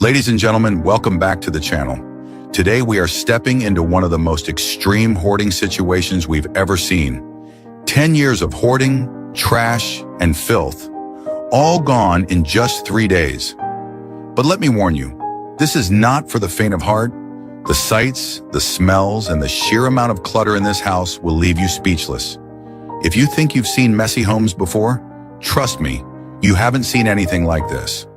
Ladies and gentlemen, welcome back to the channel. Today we are stepping into one of the most extreme hoarding situations we've ever seen. 10 years of hoarding, trash, and filth, all gone in just 3 days. But let me warn you, this is not for the faint of heart. The sights, the smells, and the sheer amount of clutter in this house will leave you speechless. If you think you've seen messy homes before, trust me, you haven't seen anything like this.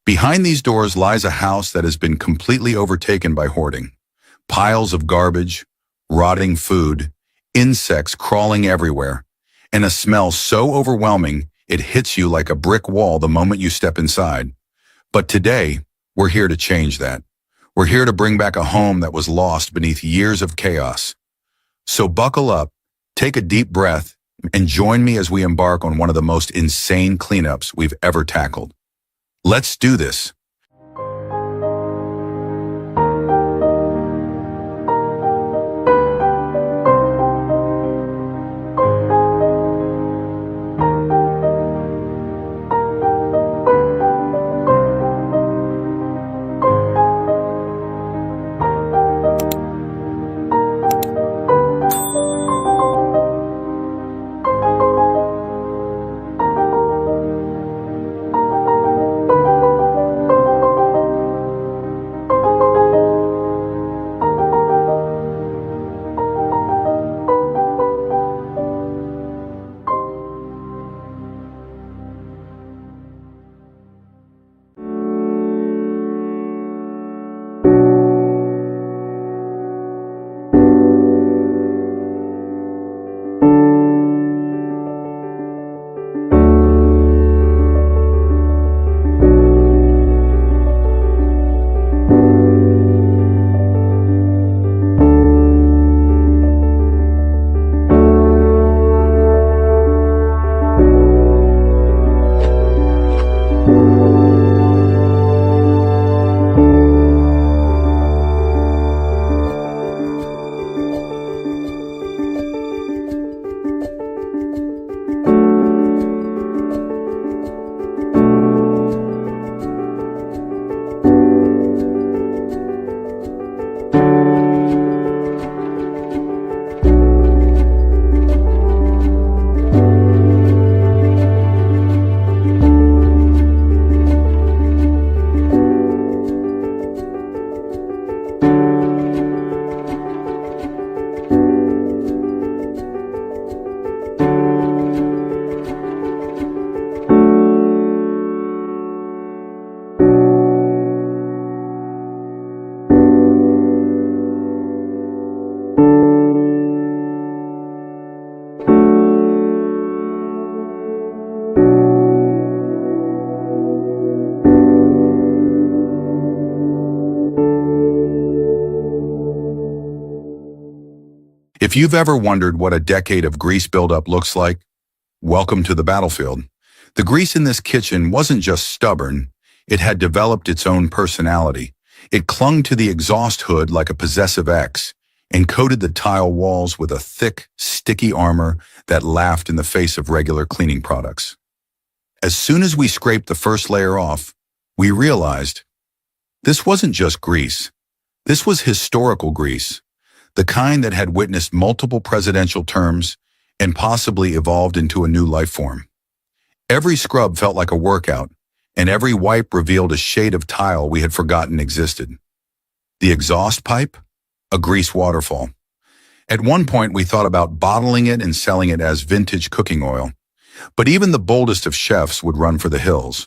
Behind these doors lies a house that has been completely overtaken by hoarding. Piles of garbage, rotting food, insects crawling everywhere, and a smell so overwhelming it hits you like a brick wall the moment you step inside. But today, we're here to change that. We're here to bring back a home that was lost beneath years of chaos. So buckle up, take a deep breath, and join me as we embark on one of the most insane cleanups we've ever tackled. Let's do this. If you've ever wondered what a decade of grease buildup looks like, welcome to the battlefield. The grease in this kitchen wasn't just stubborn, it had developed its own personality. It clung to the exhaust hood like a possessive ex, and coated the tile walls with a thick, sticky armor that laughed in the face of regular cleaning products. As soon as we scraped the first layer off, we realized this wasn't just grease. This was historical grease. The kind that had witnessed multiple presidential terms and possibly evolved into a new life form. Every scrub felt like a workout, and every wipe revealed a shade of tile we had forgotten existed. The exhaust pipe? A grease waterfall. At one point, we thought about bottling it and selling it as vintage cooking oil. But even the boldest of chefs would run for the hills.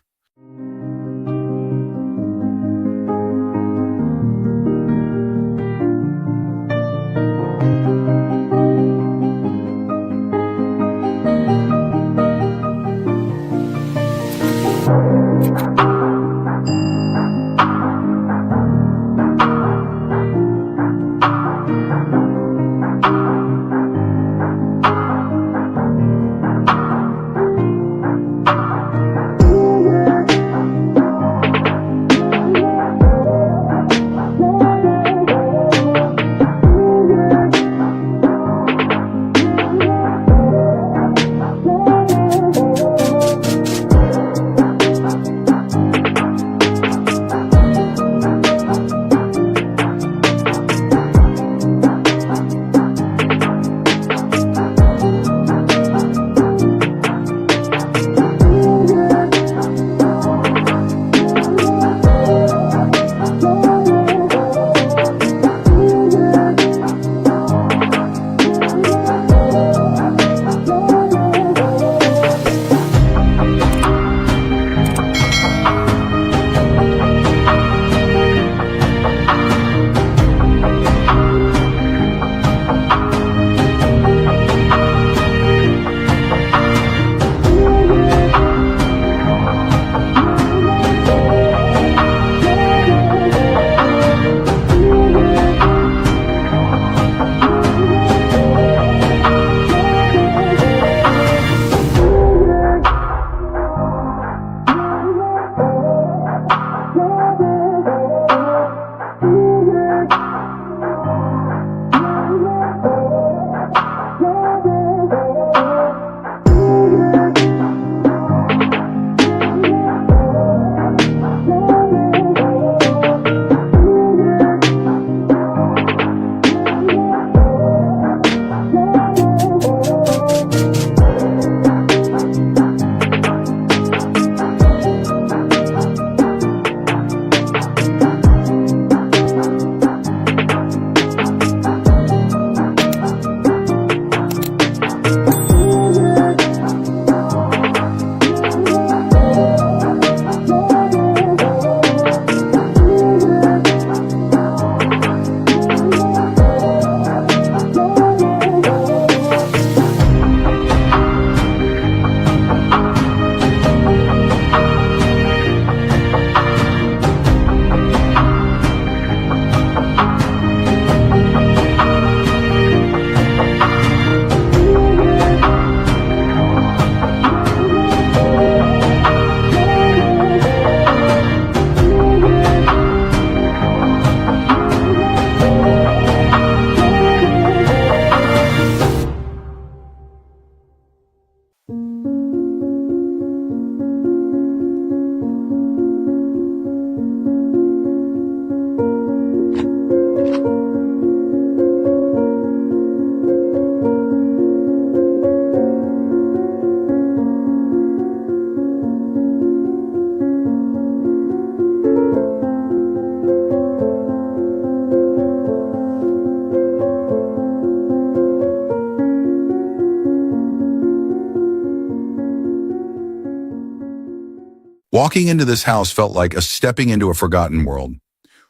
Walking into this house felt like stepping into a forgotten world,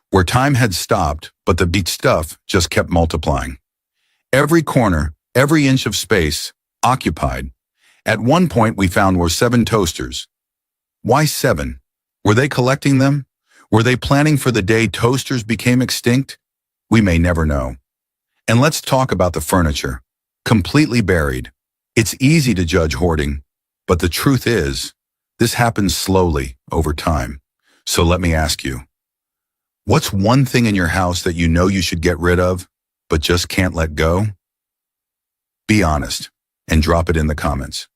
where time had stopped, but the beat stuff just kept multiplying. Every corner, every inch of space, occupied. At one point we found were 7 toasters. Why 7? Were they collecting them? Were they planning for the day toasters became extinct? We may never know. And let's talk about the furniture. Completely buried. It's easy to judge hoarding, but the truth is, this happens slowly over time. So let me ask you, what's one thing in your house that you know you should get rid of, but just can't let go? Be honest and drop it in the comments.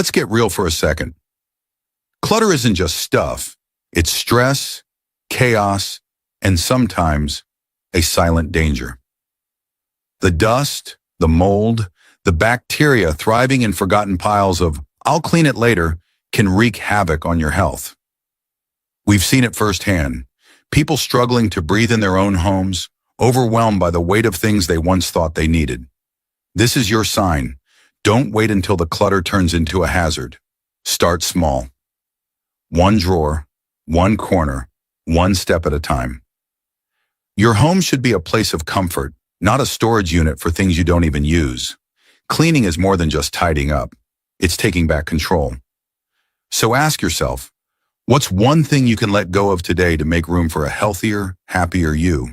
Let's get real for a second. Clutter isn't just stuff. It's stress, chaos, and sometimes a silent danger. The dust, the mold, the bacteria thriving in forgotten piles of "I'll clean it later" can wreak havoc on your health. We've seen it firsthand. People struggling to breathe in their own homes, overwhelmed by the weight of things they once thought they needed. This is your sign. Don't wait until the clutter turns into a hazard. Start small. One drawer, one corner, one step at a time. Your home should be a place of comfort, not a storage unit for things you don't even use. Cleaning is more than just tidying up. It's taking back control. So ask yourself, what's one thing you can let go of today to make room for a healthier, happier you?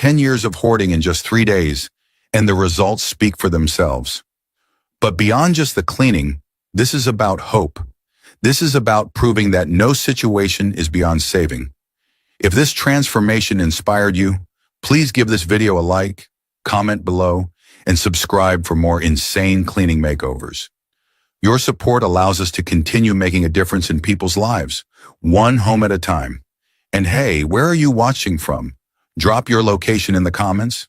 10 years of hoarding in just 3 days, and the results speak for themselves. But beyond just the cleaning, this is about hope. This is about proving that no situation is beyond saving. If this transformation inspired you, please give this video a like, comment below, and subscribe for more insane cleaning makeovers. Your support allows us to continue making a difference in people's lives, one home at a time. And hey, where are you watching from? Drop your location in the comments.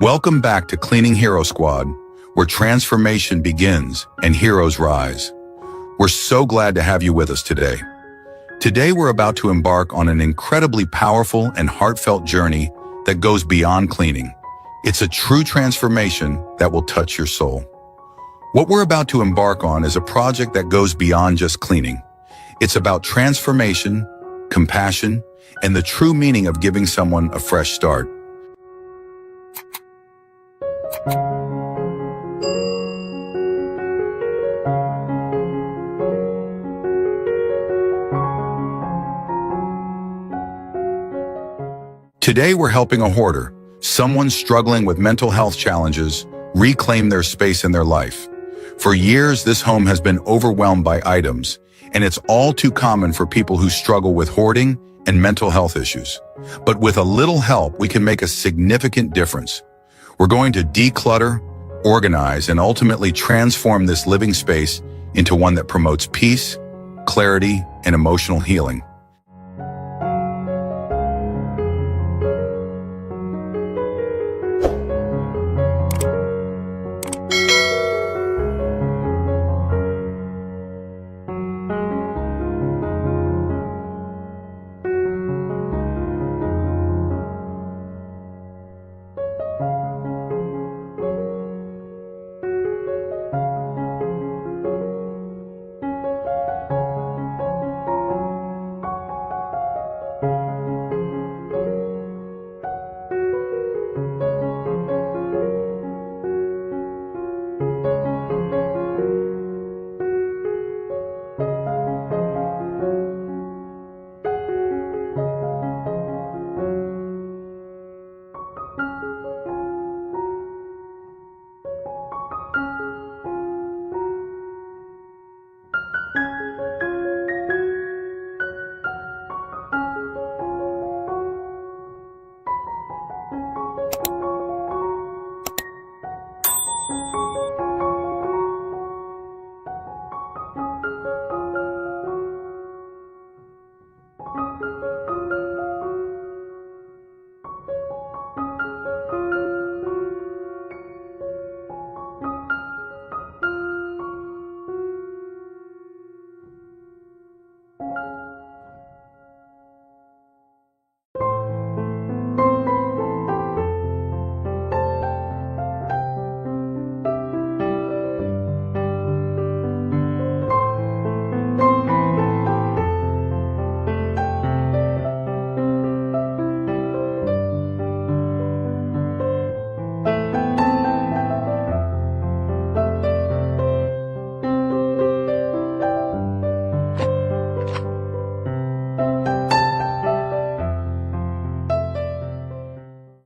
Welcome back to Cleaning Hero Squad, where transformation begins and heroes rise. We're so glad to have you with us today. Today we're about to embark on an incredibly powerful and heartfelt journey that goes beyond cleaning. It's a true transformation that will touch your soul. What we're about to embark on is a project that goes beyond just cleaning. It's about transformation, compassion, and the true meaning of giving someone a fresh start. Today we're helping a hoarder, someone struggling with mental health challenges, reclaim their space in their life. For years, this home has been overwhelmed by items, and it's all too common for people who struggle with hoarding and mental health issues. But with a little help, we can make a significant difference. We're going to declutter, organize, and ultimately transform this living space into one that promotes peace, clarity, and emotional healing.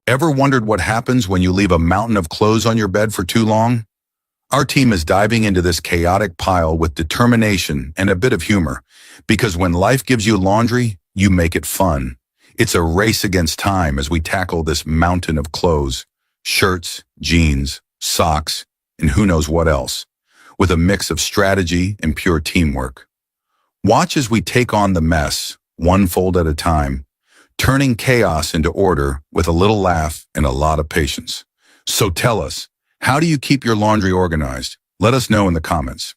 Ever wondered what happens when you leave a mountain of clothes on your bed for too long? Our team is diving into this chaotic pile with determination and a bit of humor, because when life gives you laundry, you make it fun. It's a race against time as we tackle this mountain of clothes, shirts, jeans, socks, and who knows what else, with a mix of strategy and pure teamwork. Watch as we take on the mess, one fold at a time, turning chaos into order with a little laugh and a lot of patience. So tell us, how do you keep your laundry organized? Let us know in the comments.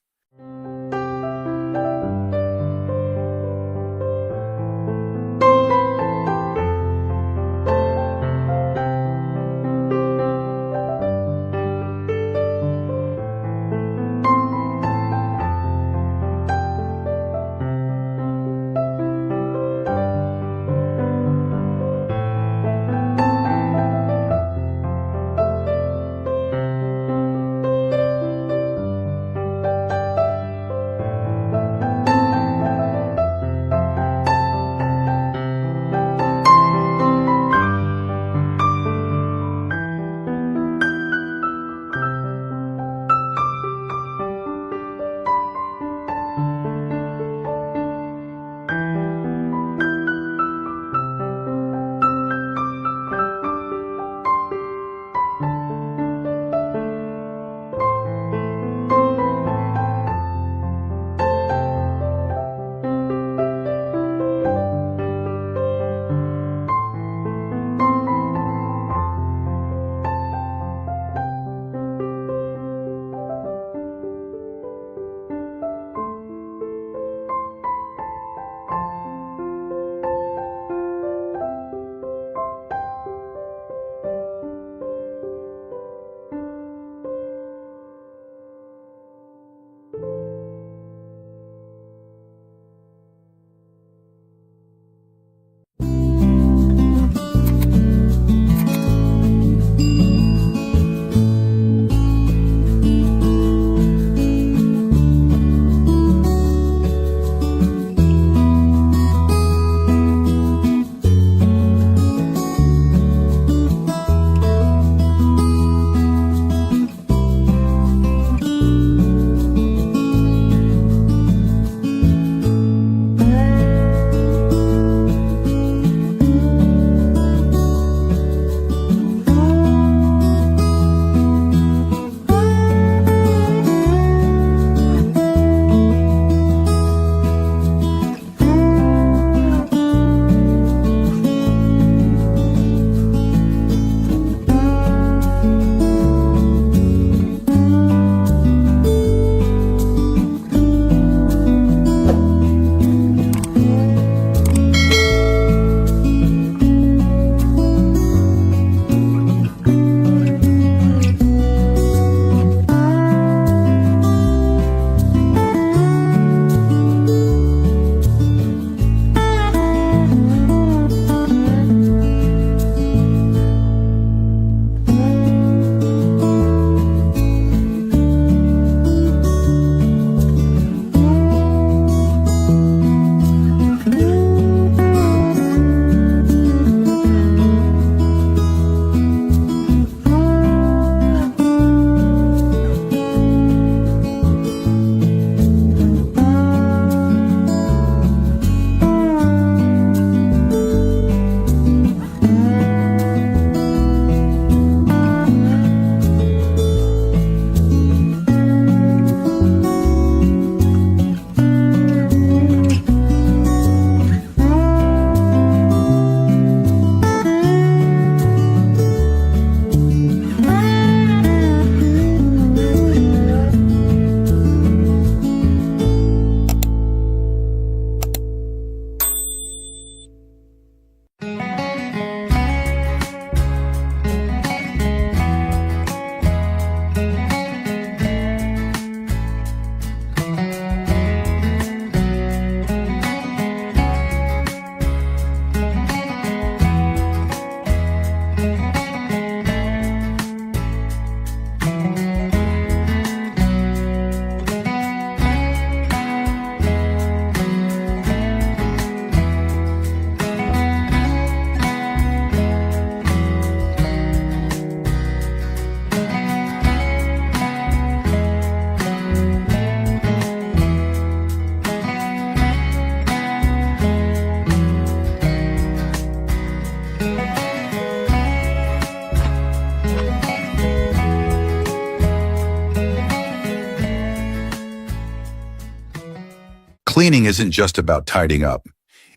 isn't just about tidying up.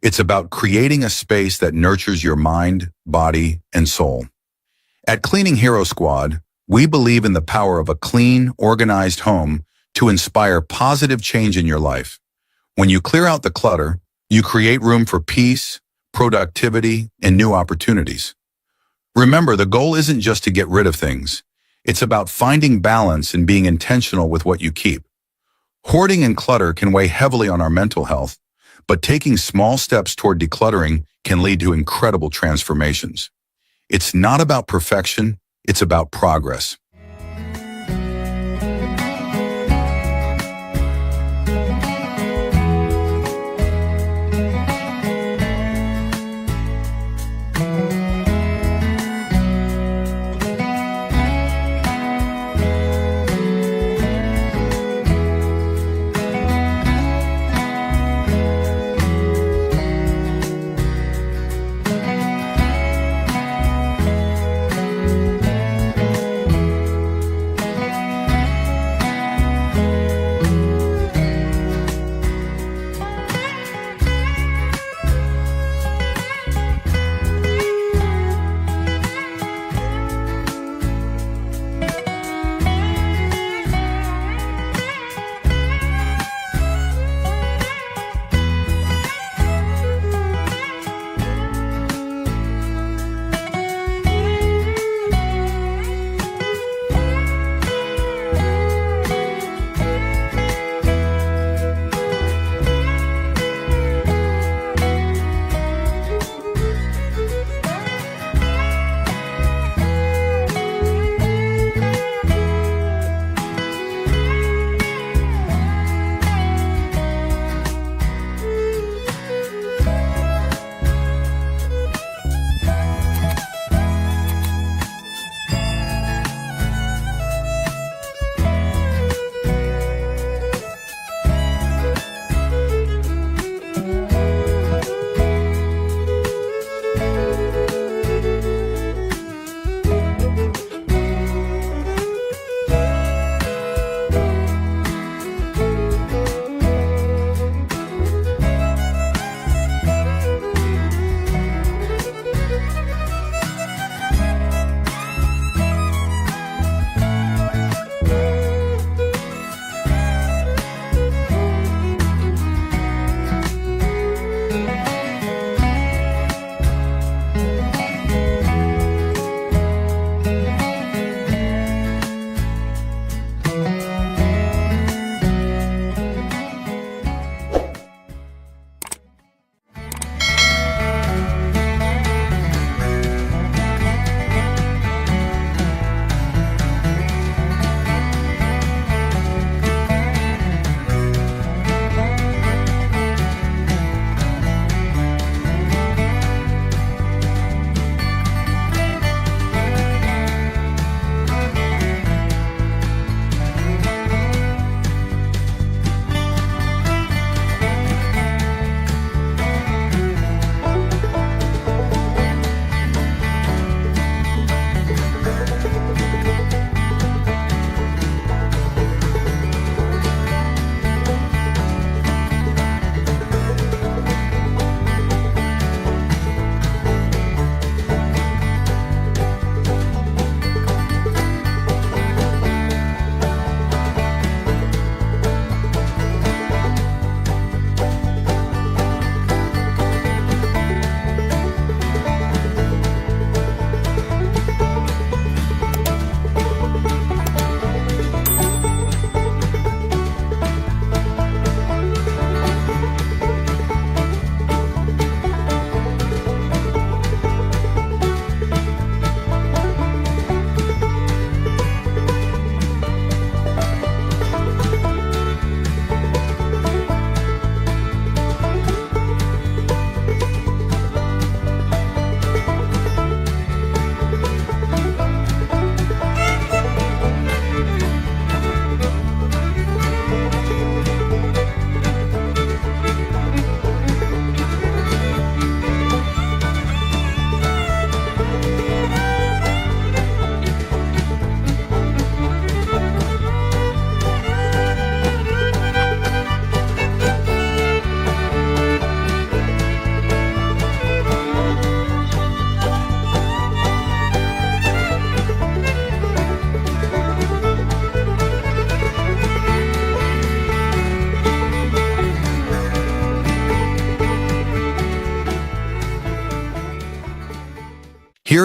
It's about creating a space that nurtures your mind, body, and soul. At Cleaning Hero Squad, we believe in the power of a clean, organized home to inspire positive change in your life. When you clear out the clutter, you create room for peace, productivity, and new opportunities. Remember, the goal isn't just to get rid of things. It's about finding balance and being intentional with what you keep. Hoarding and clutter can weigh heavily on our mental health, but taking small steps toward decluttering can lead to incredible transformations. It's not about perfection, it's about progress.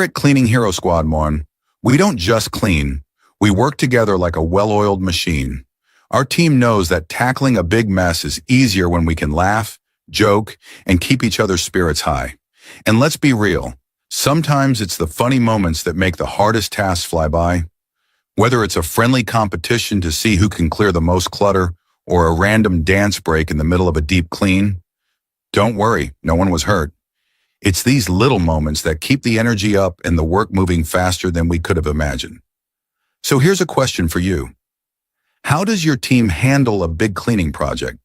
Here at Cleaning Hero Squad, Mon, we don't just clean. We work together like a well-oiled machine. Our team knows that tackling a big mess is easier when we can laugh, joke, and keep each other's spirits high. And let's be real, sometimes it's the funny moments that make the hardest tasks fly by. Whether it's a friendly competition to see who can clear the most clutter or a random dance break in the middle of a deep clean, don't worry, no one was hurt. It's these little moments that keep the energy up and the work moving faster than we could have imagined. So here's a question for you. How does your team handle a big cleaning project?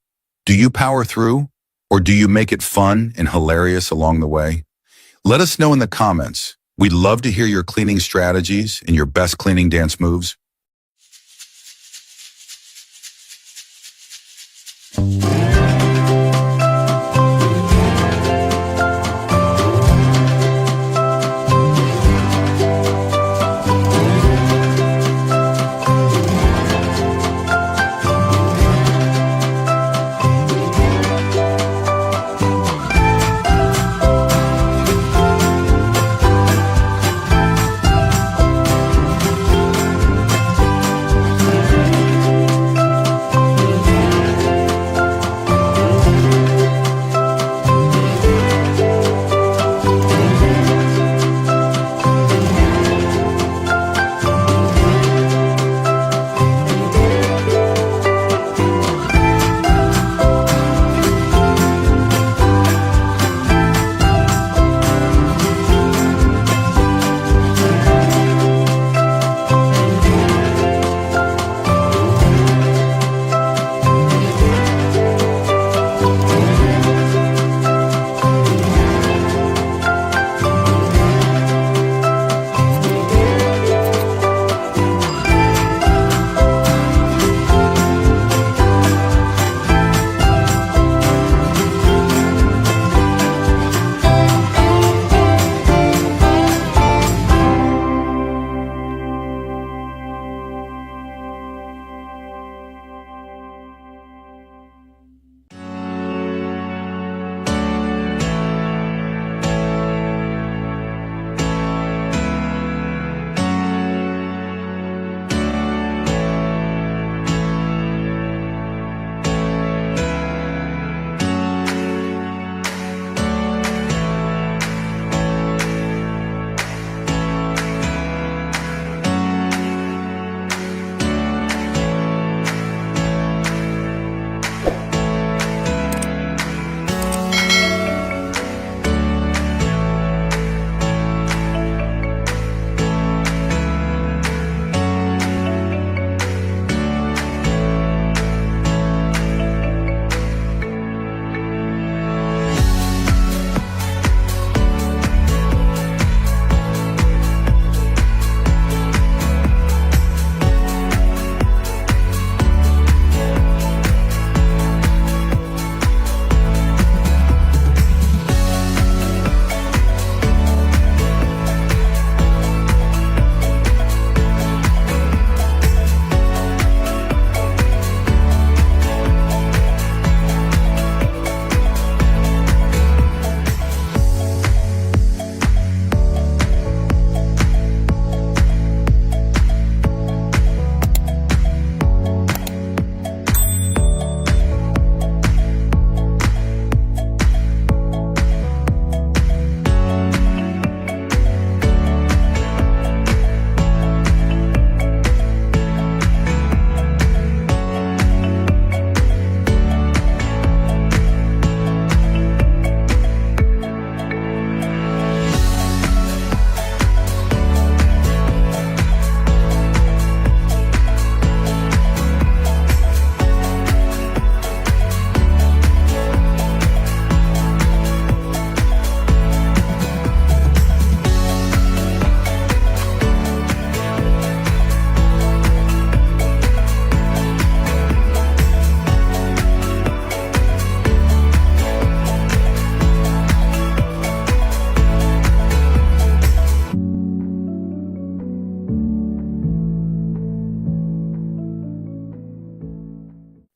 Do you power through, or do you make it fun and hilarious along the way? Let us know in the comments. We'd love to hear your cleaning strategies and your best cleaning dance moves.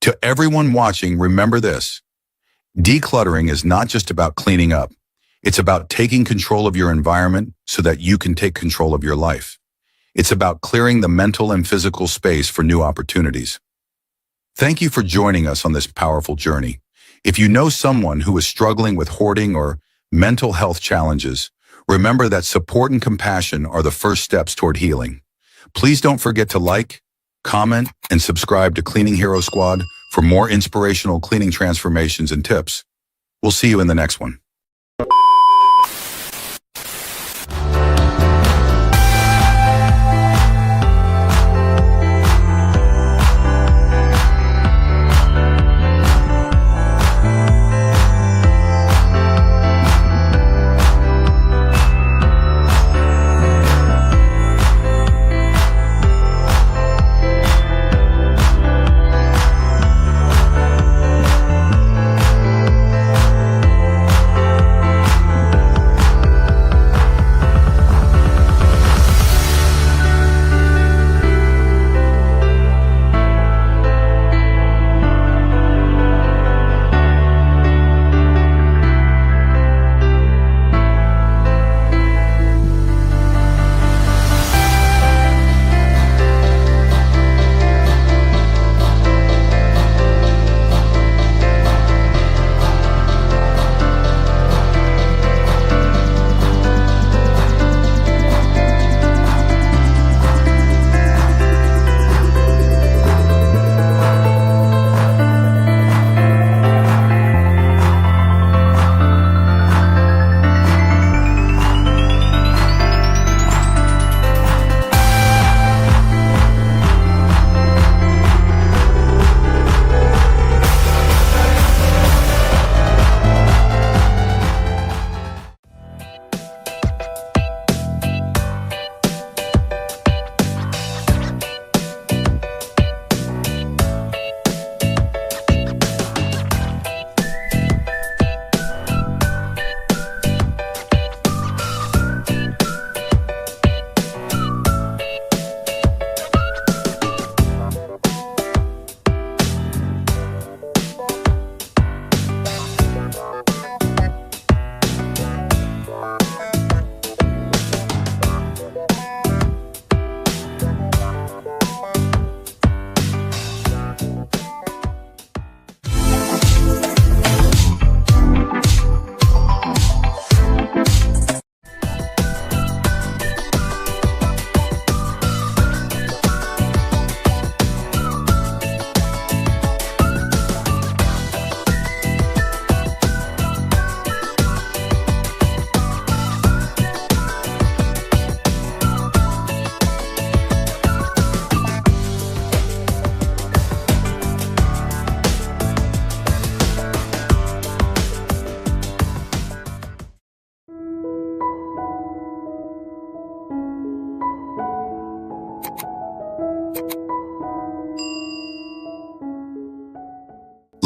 To everyone watching, remember this. Decluttering is not just about cleaning up. It's about taking control of your environment so that you can take control of your life. It's about clearing the mental and physical space for new opportunities. Thank you for joining us on this powerful journey. If you know someone who is struggling with hoarding or mental health challenges, remember that support and compassion are the first steps toward healing. Please don't forget to like, comment, and subscribe to Cleaning Hero Squad for more inspirational cleaning transformations and tips. We'll see you in the next one.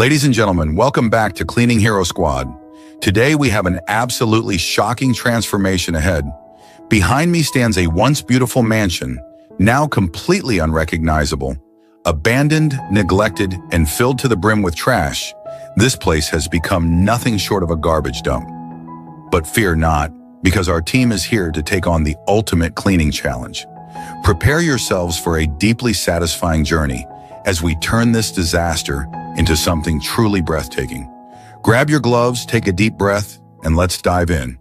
Ladies and gentlemen, welcome back to Cleaning Hero Squad. Today we have an absolutely shocking transformation ahead. Behind me stands a once beautiful mansion, now completely unrecognizable. Abandoned, neglected, and filled to the brim with trash, this place has become nothing short of a garbage dump. But fear not, because our team is here to take on the ultimate cleaning challenge. Prepare yourselves for a deeply satisfying journey as we turn this disaster into something truly breathtaking. Grab your gloves, take a deep breath, and let's dive in.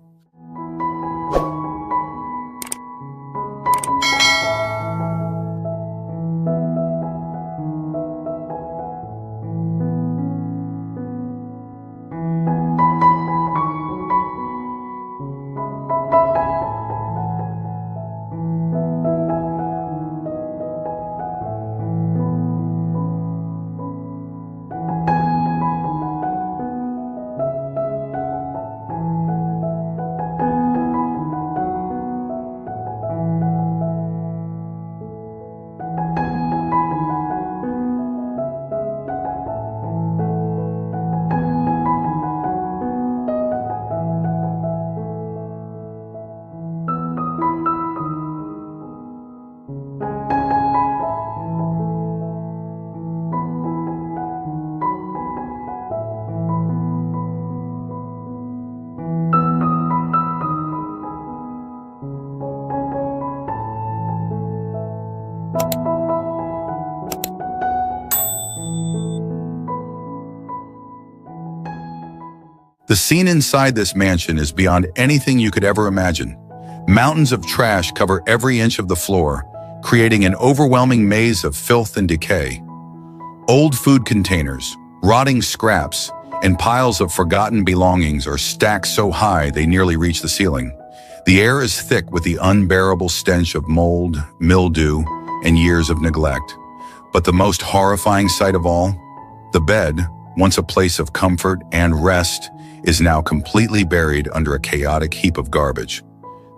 The scene inside this mansion is beyond anything you could ever imagine. Mountains of trash cover every inch of the floor, creating an overwhelming maze of filth and decay. Old food containers, rotting scraps, and piles of forgotten belongings are stacked so high they nearly reach the ceiling. The air is thick with the unbearable stench of mold, mildew, and years of neglect. But the most horrifying sight of all, the bed, once a place of comfort and rest, is now completely buried under a chaotic heap of garbage.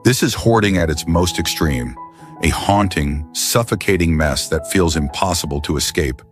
This is hoarding at its most extreme, a haunting, suffocating mess that feels impossible to escape.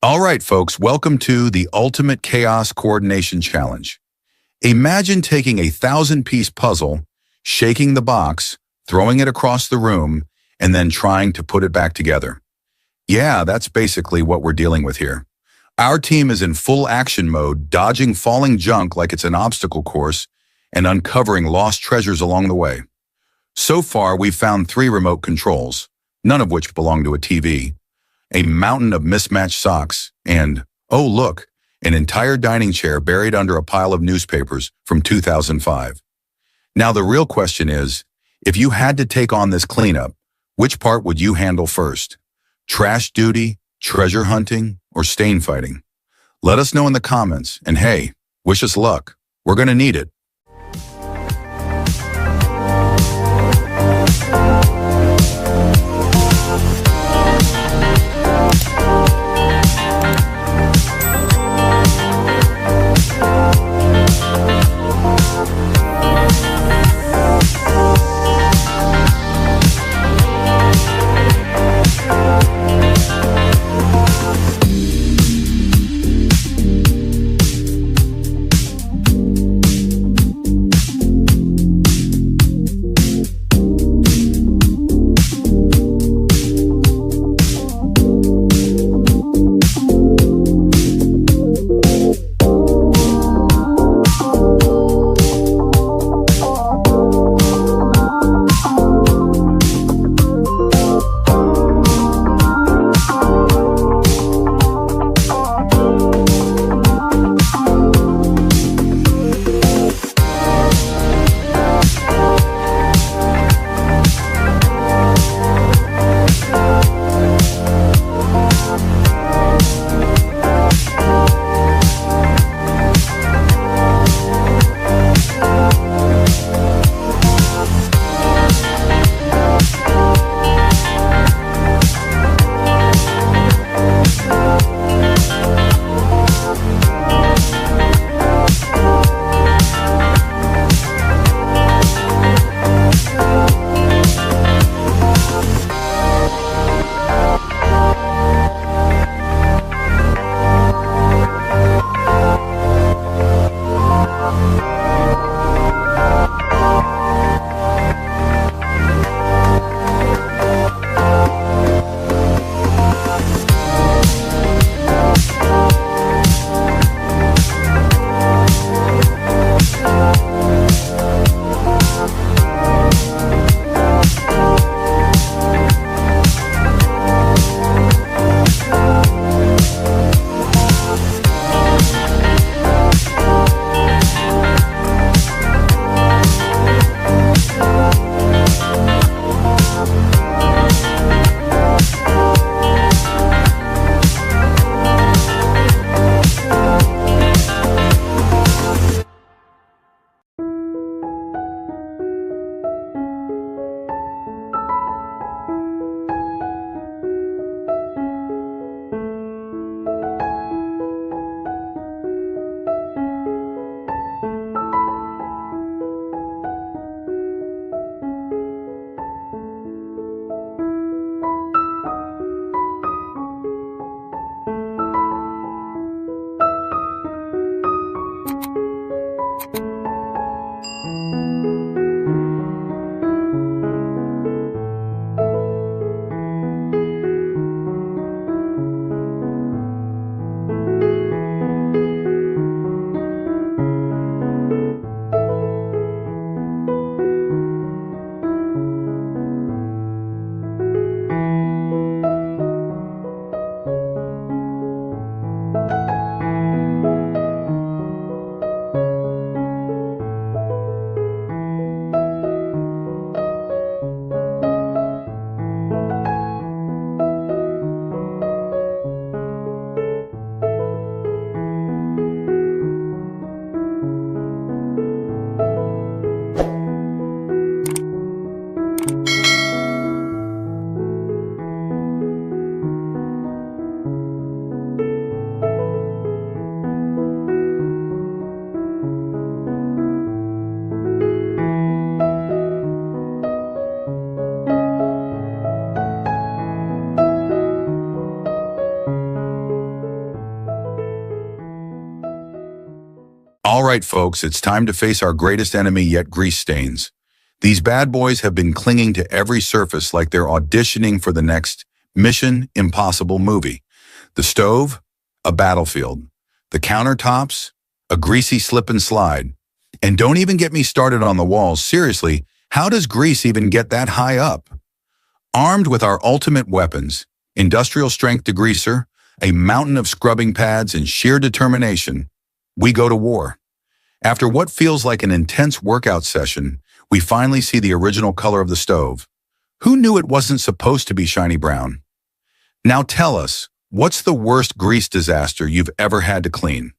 All right, folks, welcome to the Ultimate Chaos Coordination Challenge. Imagine taking a 1,000-piece puzzle, shaking the box, throwing it across the room, and then trying to put it back together. Yeah, that's basically what we're dealing with here. Our team is in full action mode, dodging falling junk like it's an obstacle course and uncovering lost treasures along the way. So far, we've found 3 remote controls, none of which belong to a TV, a mountain of mismatched socks, and, oh look, an entire dining chair buried under a pile of newspapers from 2005. Now the real question is, if you had to take on this cleanup, which part would you handle first? Trash duty, treasure hunting, or stain fighting? Let us know in the comments, and hey, wish us luck. We're gonna need it. All right, folks, it's time to face our greatest enemy yet, grease stains. These bad boys have been clinging to every surface like they're auditioning for the next Mission Impossible movie. The stove, a battlefield. The countertops, a greasy slip and slide. And don't even get me started on the walls. Seriously, how does grease even get that high up? Armed with our ultimate weapons, industrial strength degreaser, a mountain of scrubbing pads, and sheer determination, we go to war. After what feels like an intense workout session, we finally see the original color of the stove. Who knew it wasn't supposed to be shiny brown? Now tell us, what's the worst grease disaster you've ever had to clean?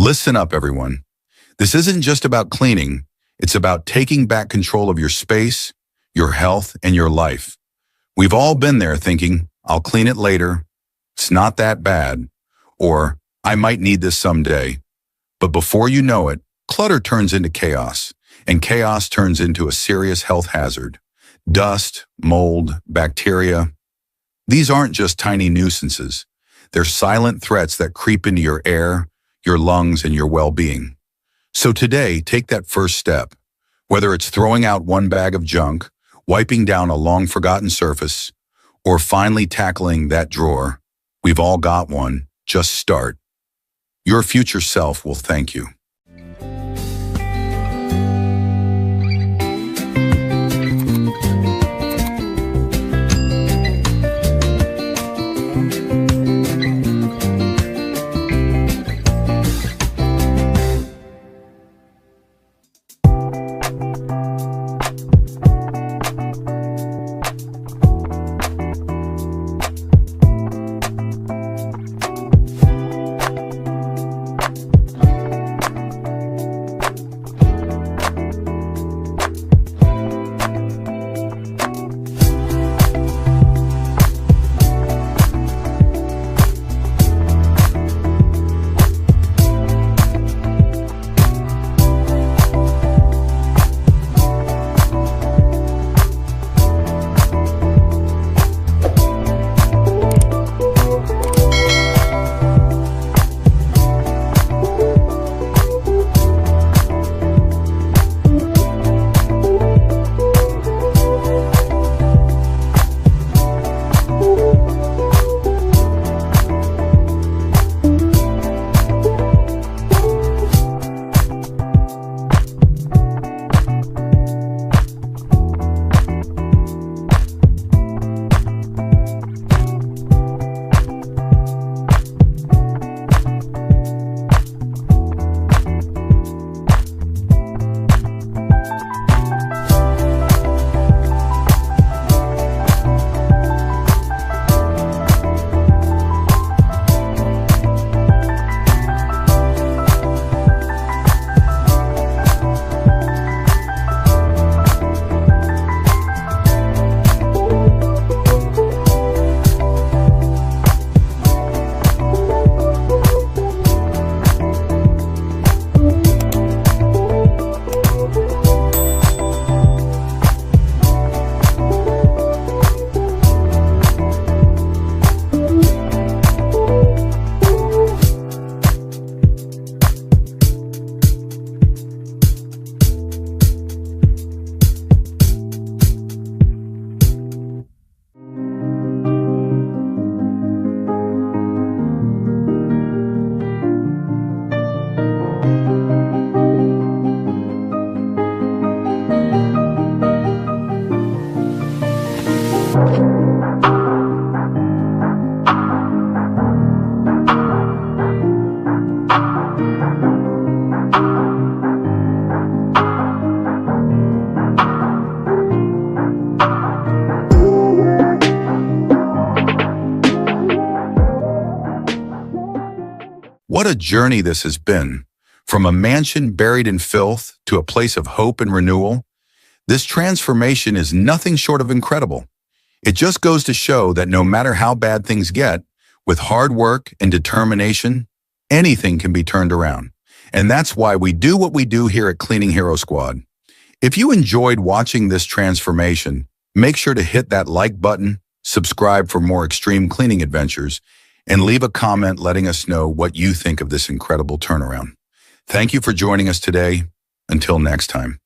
Listen up, everyone. This isn't just about cleaning. It's about taking back control of your space, your health, and your life. We've all been there thinking, I'll clean it later. It's not that bad. Or, I might need this someday. But before you know it, clutter turns into chaos, and chaos turns into a serious health hazard. Dust, mold, bacteria. These aren't just tiny nuisances. They're silent threats that creep into your air, your lungs, and your well-being. So today, take that first step. Whether it's throwing out one bag of junk, wiping down a long-forgotten surface, or finally tackling that drawer, we've all got one. Just start. Your future self will thank you. What a journey this has been. From a mansion buried in filth to a place of hope and renewal, this transformation is nothing short of incredible. It just goes to show that no matter how bad things get, with hard work and determination, anything can be turned around. And that's why we do what we do here at Cleaning Hero Squad. If you enjoyed watching this transformation, make sure to hit that like button, subscribe for more extreme cleaning adventures, and leave a comment letting us know what you think of this incredible turnaround. Thank you for joining us today. Until next time.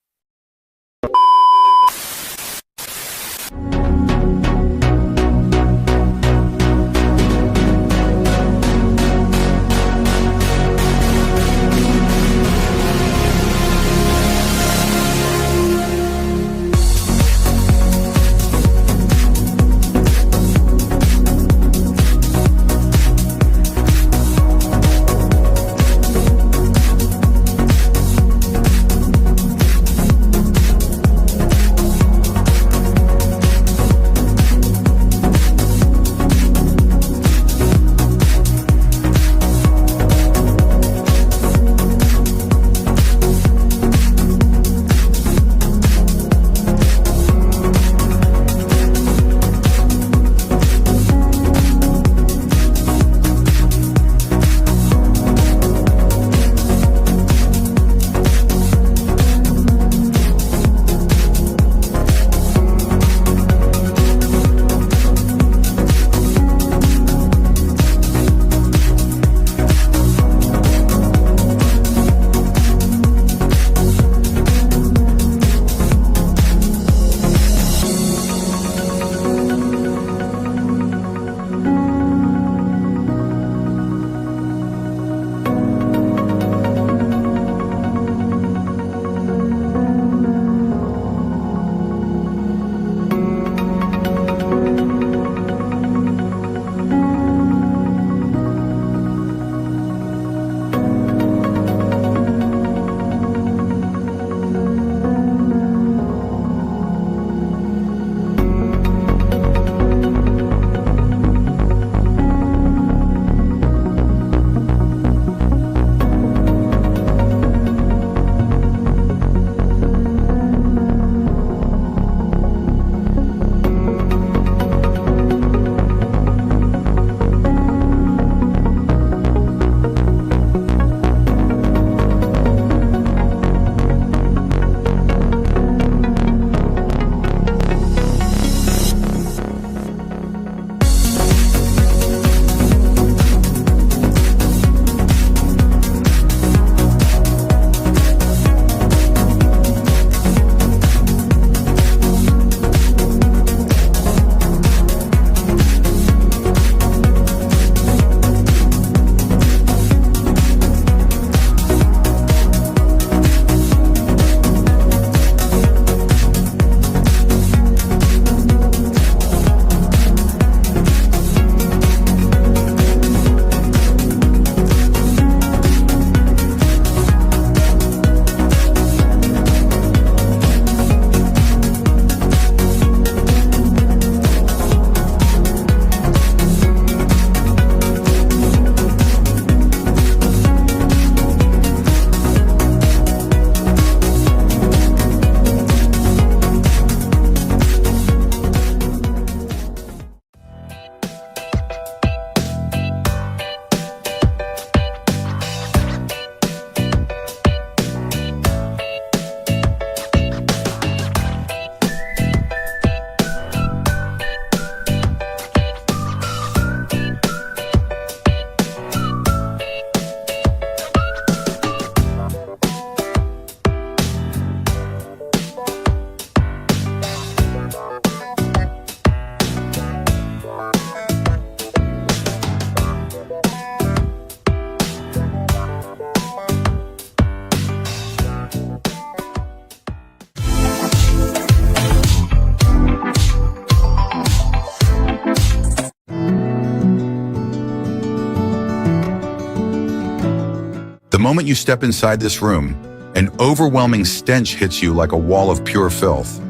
The moment you step inside this room, an overwhelming stench hits you like a wall of pure filth.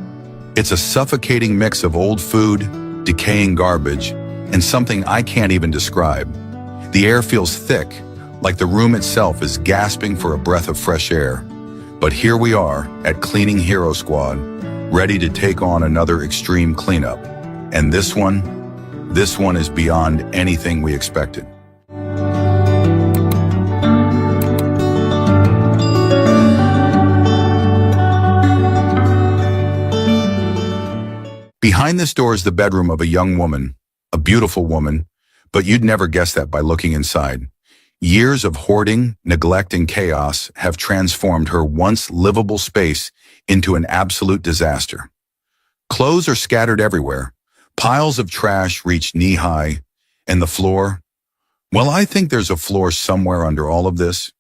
It's a suffocating mix of old food, decaying garbage, and something I can't even describe. The air feels thick, like the room itself is gasping for a breath of fresh air. But here we are at Cleaning Hero Squad, ready to take on another extreme cleanup. And this one is beyond anything we expected. Behind this door is the bedroom of a young woman, a beautiful woman, but you'd never guess that by looking inside. Years of hoarding, neglect, and chaos have transformed her once livable space into an absolute disaster. Clothes are scattered everywhere. Piles of trash reach knee-high, and the floor? Well, I think there's a floor somewhere under all of this,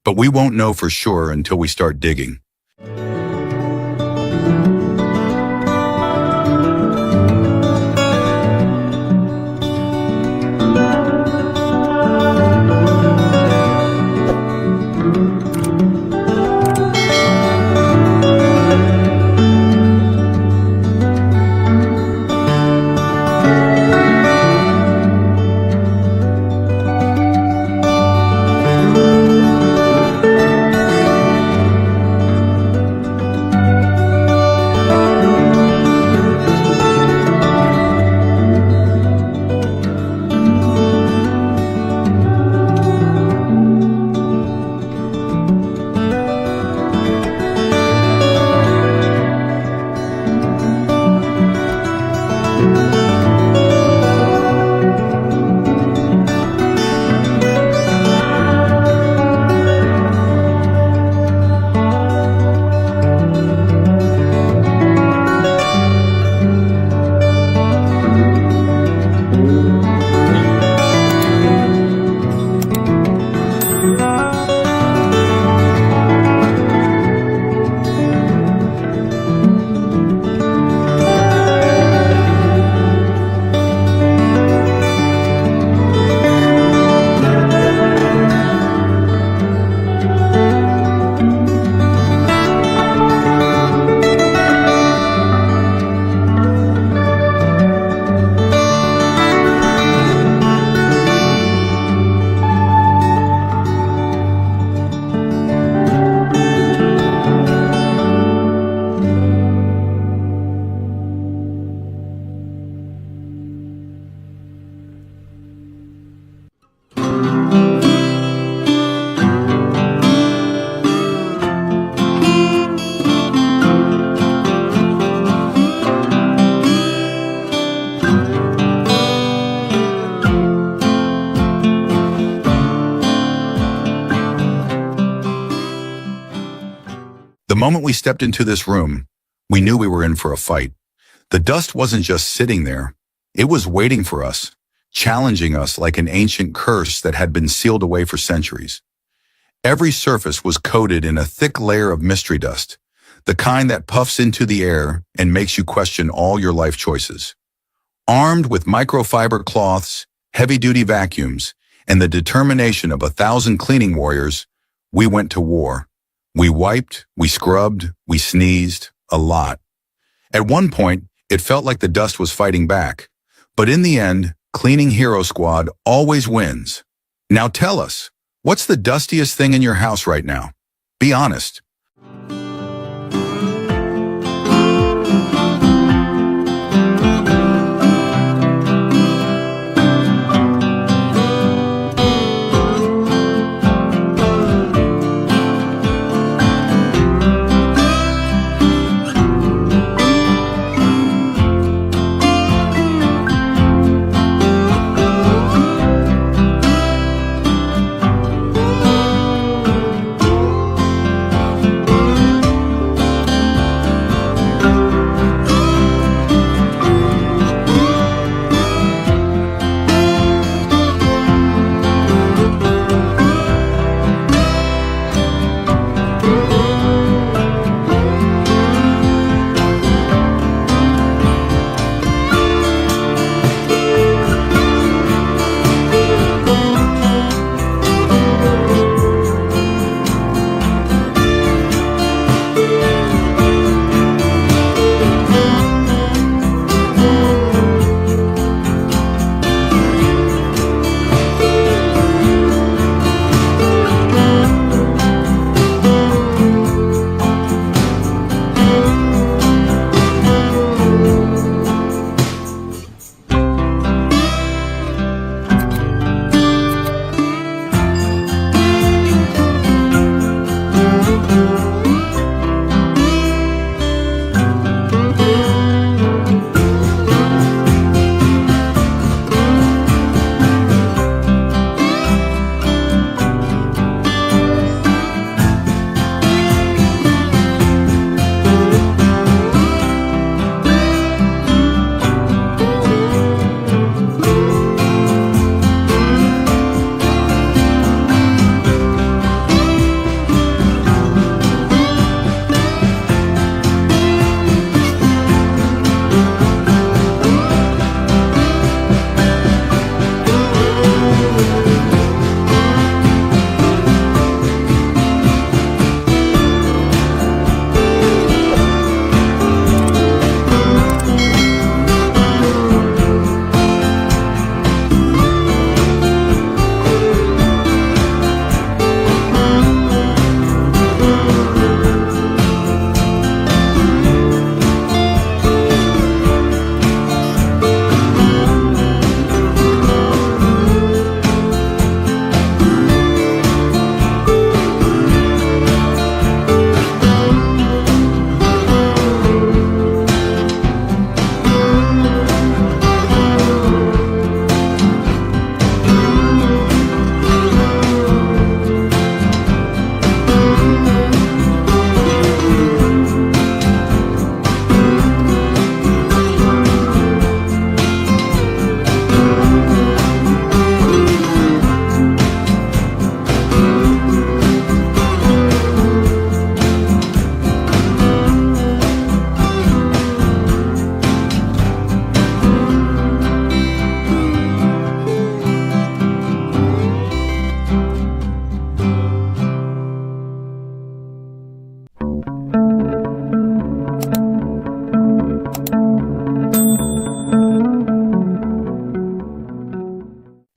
but we won't know for sure until we start digging. The moment we stepped into this room, we knew we were in for a fight. The dust wasn't just sitting there. It was waiting for us, challenging us like an ancient curse that had been sealed away for centuries. Every surface was coated in a thick layer of mystery dust, the kind that puffs into the air and makes you question all your life choices. Armed with microfiber cloths, heavy-duty vacuums, and the determination of 1,000 cleaning warriors, we went to war. We wiped, we scrubbed, we sneezed, a lot. At one point, it felt like the dust was fighting back. But in the end, Cleaning Hero Squad always wins. Now tell us, what's the dustiest thing in your house right now? Be honest.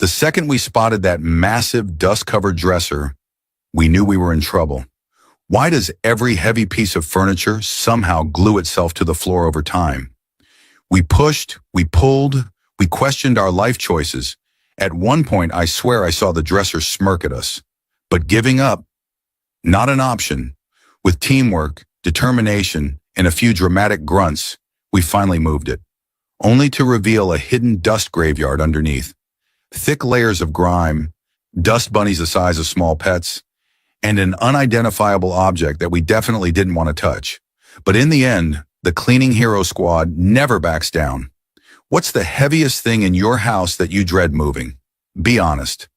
The second we spotted that massive dust-covered dresser, we knew we were in trouble. Why does every heavy piece of furniture somehow glue itself to the floor over time? We pushed, we pulled, we questioned our life choices. At one point, I swear I saw the dresser smirk at us. But giving up, not an option. With teamwork, determination, and a few dramatic grunts, we finally moved it, only to reveal a hidden dust graveyard underneath. Thick layers of grime, dust bunnies the size of small pets, and an unidentifiable object that we definitely didn't want to touch. But in the end, the cleaning hero squad never backs down. What's the heaviest thing in your house that you dread moving? Be honest.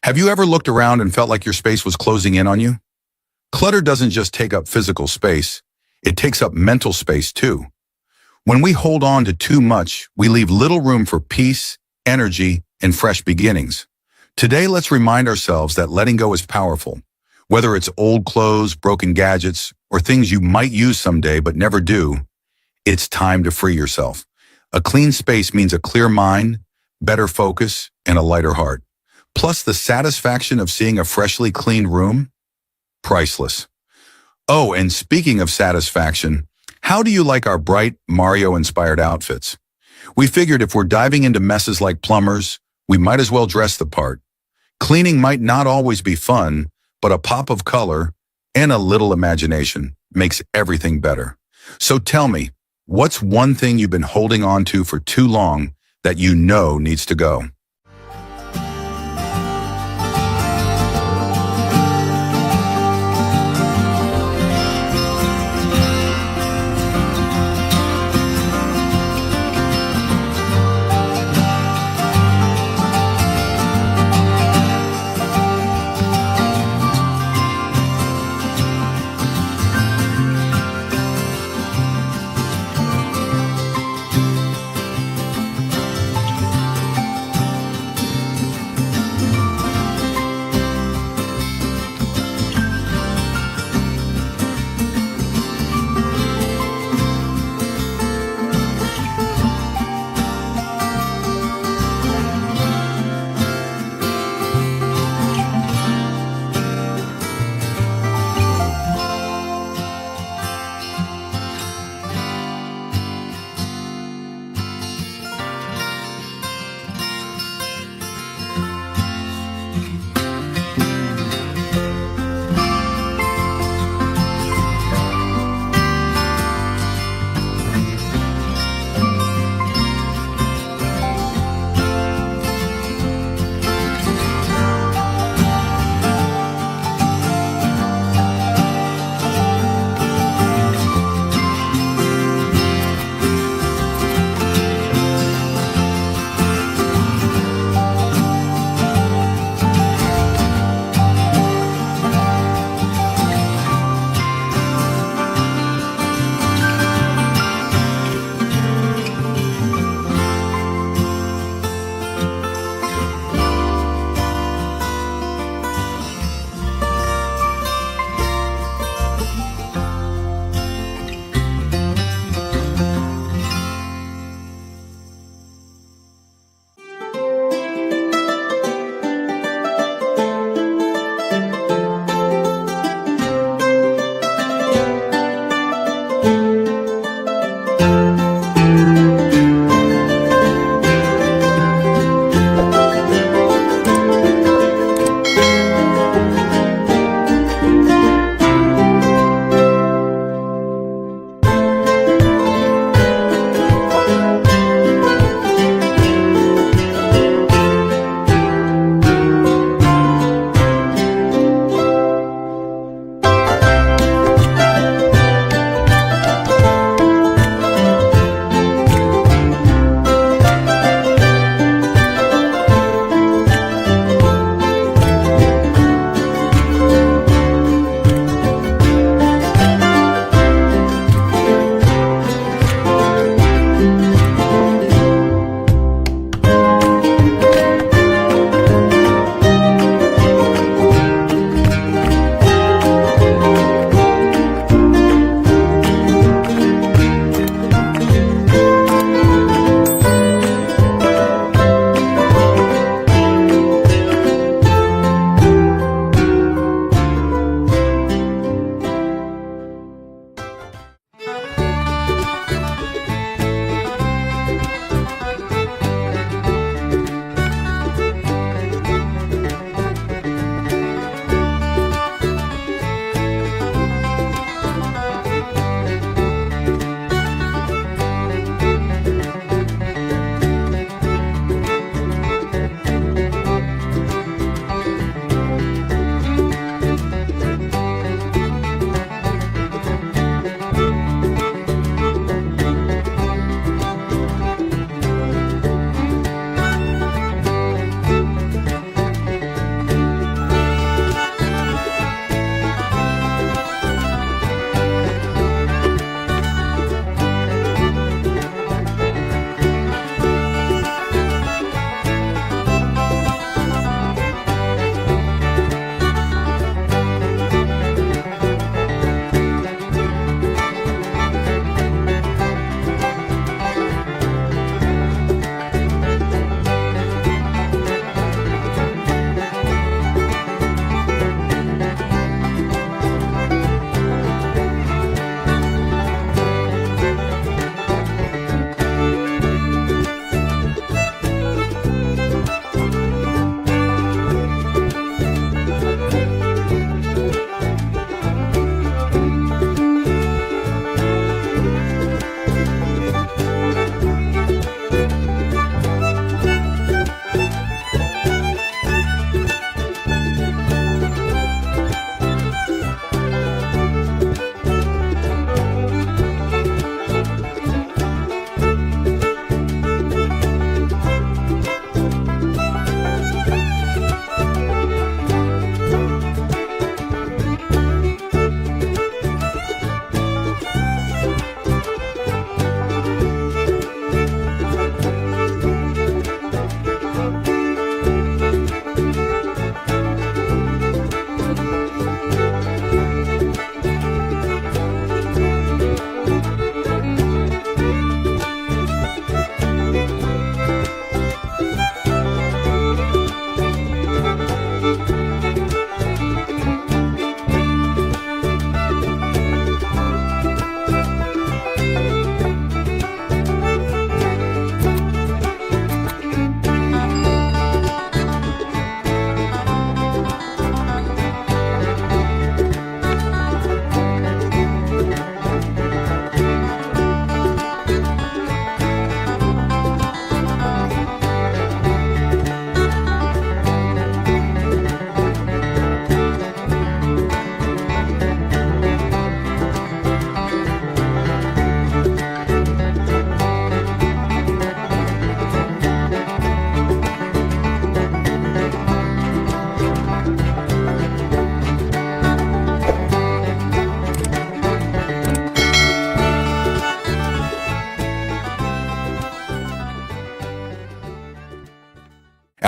Have you ever looked around and felt like your space was closing in on you? Clutter doesn't just take up physical space, it takes up mental space too. When we hold on to too much, we leave little room for peace, energy, and fresh beginnings. Today, let's remind ourselves that letting go is powerful. Whether it's old clothes, broken gadgets, or things you might use someday but never do, it's time to free yourself. A clean space means a clear mind, better focus, and a lighter heart. Plus the satisfaction of seeing a freshly cleaned room? Priceless. Oh, and speaking of satisfaction, how do you like our bright Mario-inspired outfits? We figured if we're diving into messes like plumbers, we might as well dress the part. Cleaning might not always be fun, but a pop of color and a little imagination makes everything better. So tell me, what's one thing you've been holding on to for too long that you know needs to go?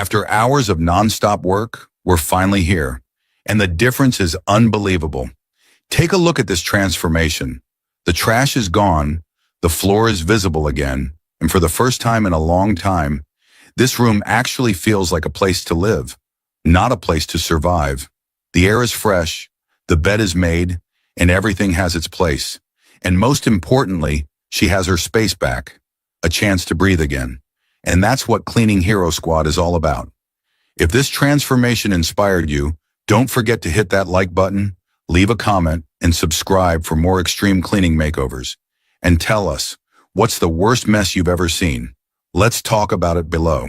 After hours of nonstop work, we're finally here, and the difference is unbelievable. Take a look at this transformation. The trash is gone, the floor is visible again, and for the first time in a long time, this room actually feels like a place to live, not a place to survive. The air is fresh, the bed is made, and everything has its place. And most importantly, she has her space back, a chance to breathe again. And that's what Cleaning Hero Squad is all about. If this transformation inspired you, don't forget to hit that like button, leave a comment, and subscribe for more extreme cleaning makeovers. And tell us, what's the worst mess you've ever seen? Let's talk about it below.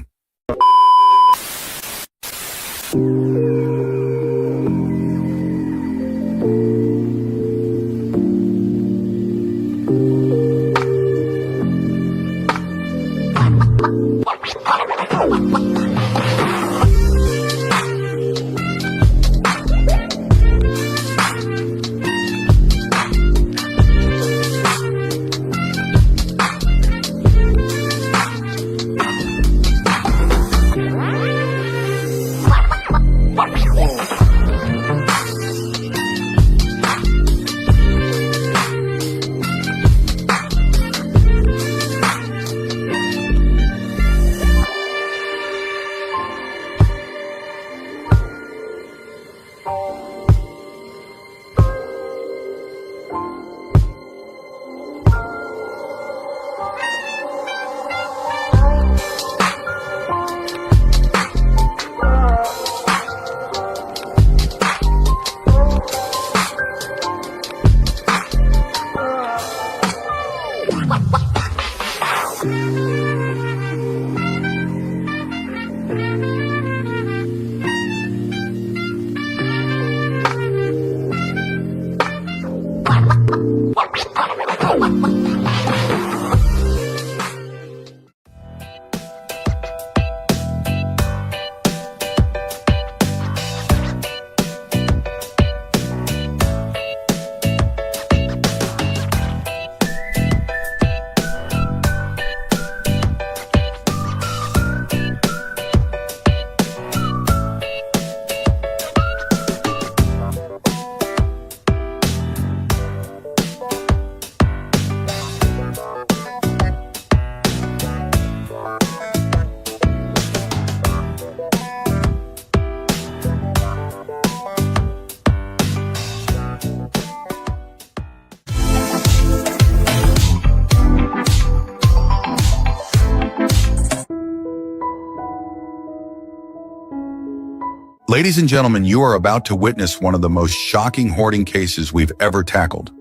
Ladies and gentlemen, you are about to witness one of the most shocking hoarding cases we've ever tackled.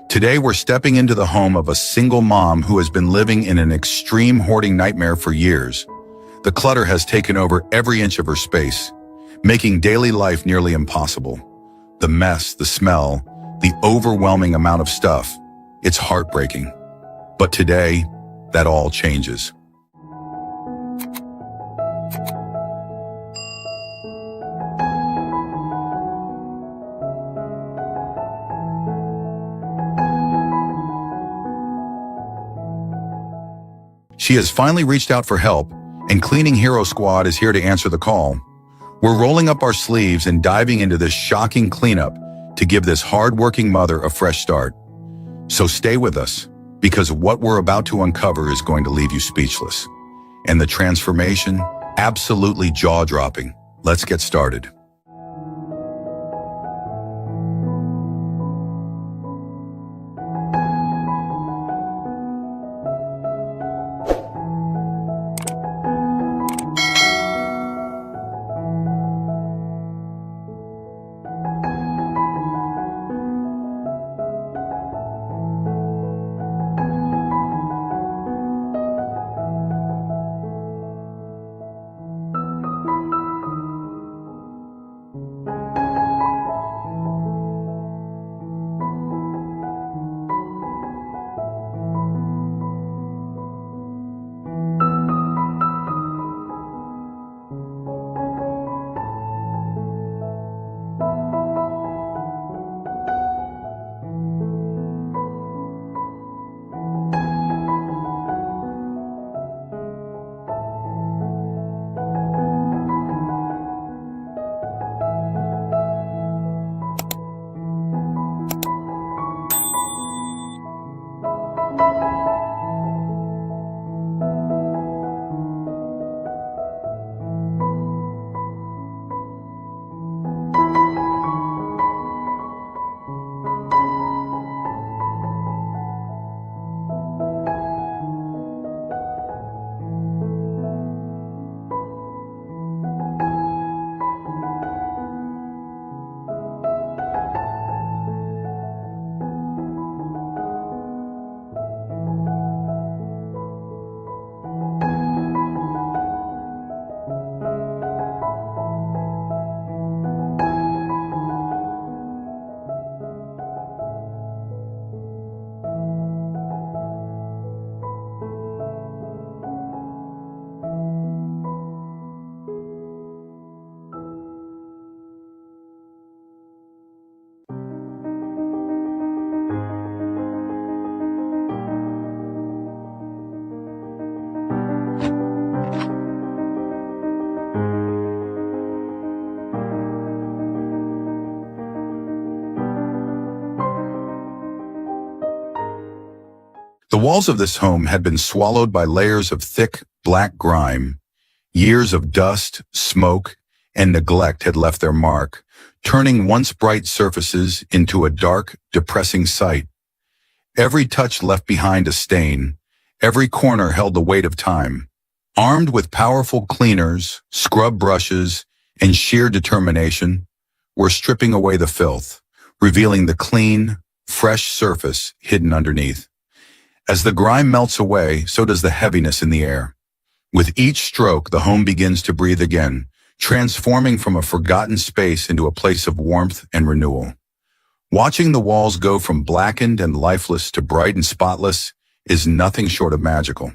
Today, we're stepping into the home of a single mom who has been living in an extreme hoarding nightmare for years. The clutter has taken over every inch of her space, making daily life nearly impossible. The mess, the smell, the overwhelming amount of stuff, it's heartbreaking. But today, that all changes. She has finally reached out for help, and Cleaning Hero Squad is here to answer the call. We're rolling up our sleeves and diving into this shocking cleanup to give this hard-working mother a fresh start. So stay with us, because what we're about to uncover is going to leave you speechless. And the transformation, absolutely jaw-dropping. Let's get started. The walls of this home had been swallowed by layers of thick, black grime. Years of dust, smoke, and neglect had left their mark, turning once bright surfaces into a dark, depressing sight. Every touch left behind a stain. Every corner held the weight of time. Armed with powerful cleaners, scrub brushes, and sheer determination, we're stripping away the filth, revealing the clean, fresh surface hidden underneath. As the grime melts away, so does the heaviness in the air. With each stroke, the home begins to breathe again, transforming from a forgotten space into a place of warmth and renewal. Watching the walls go from blackened and lifeless to bright and spotless is nothing short of magical.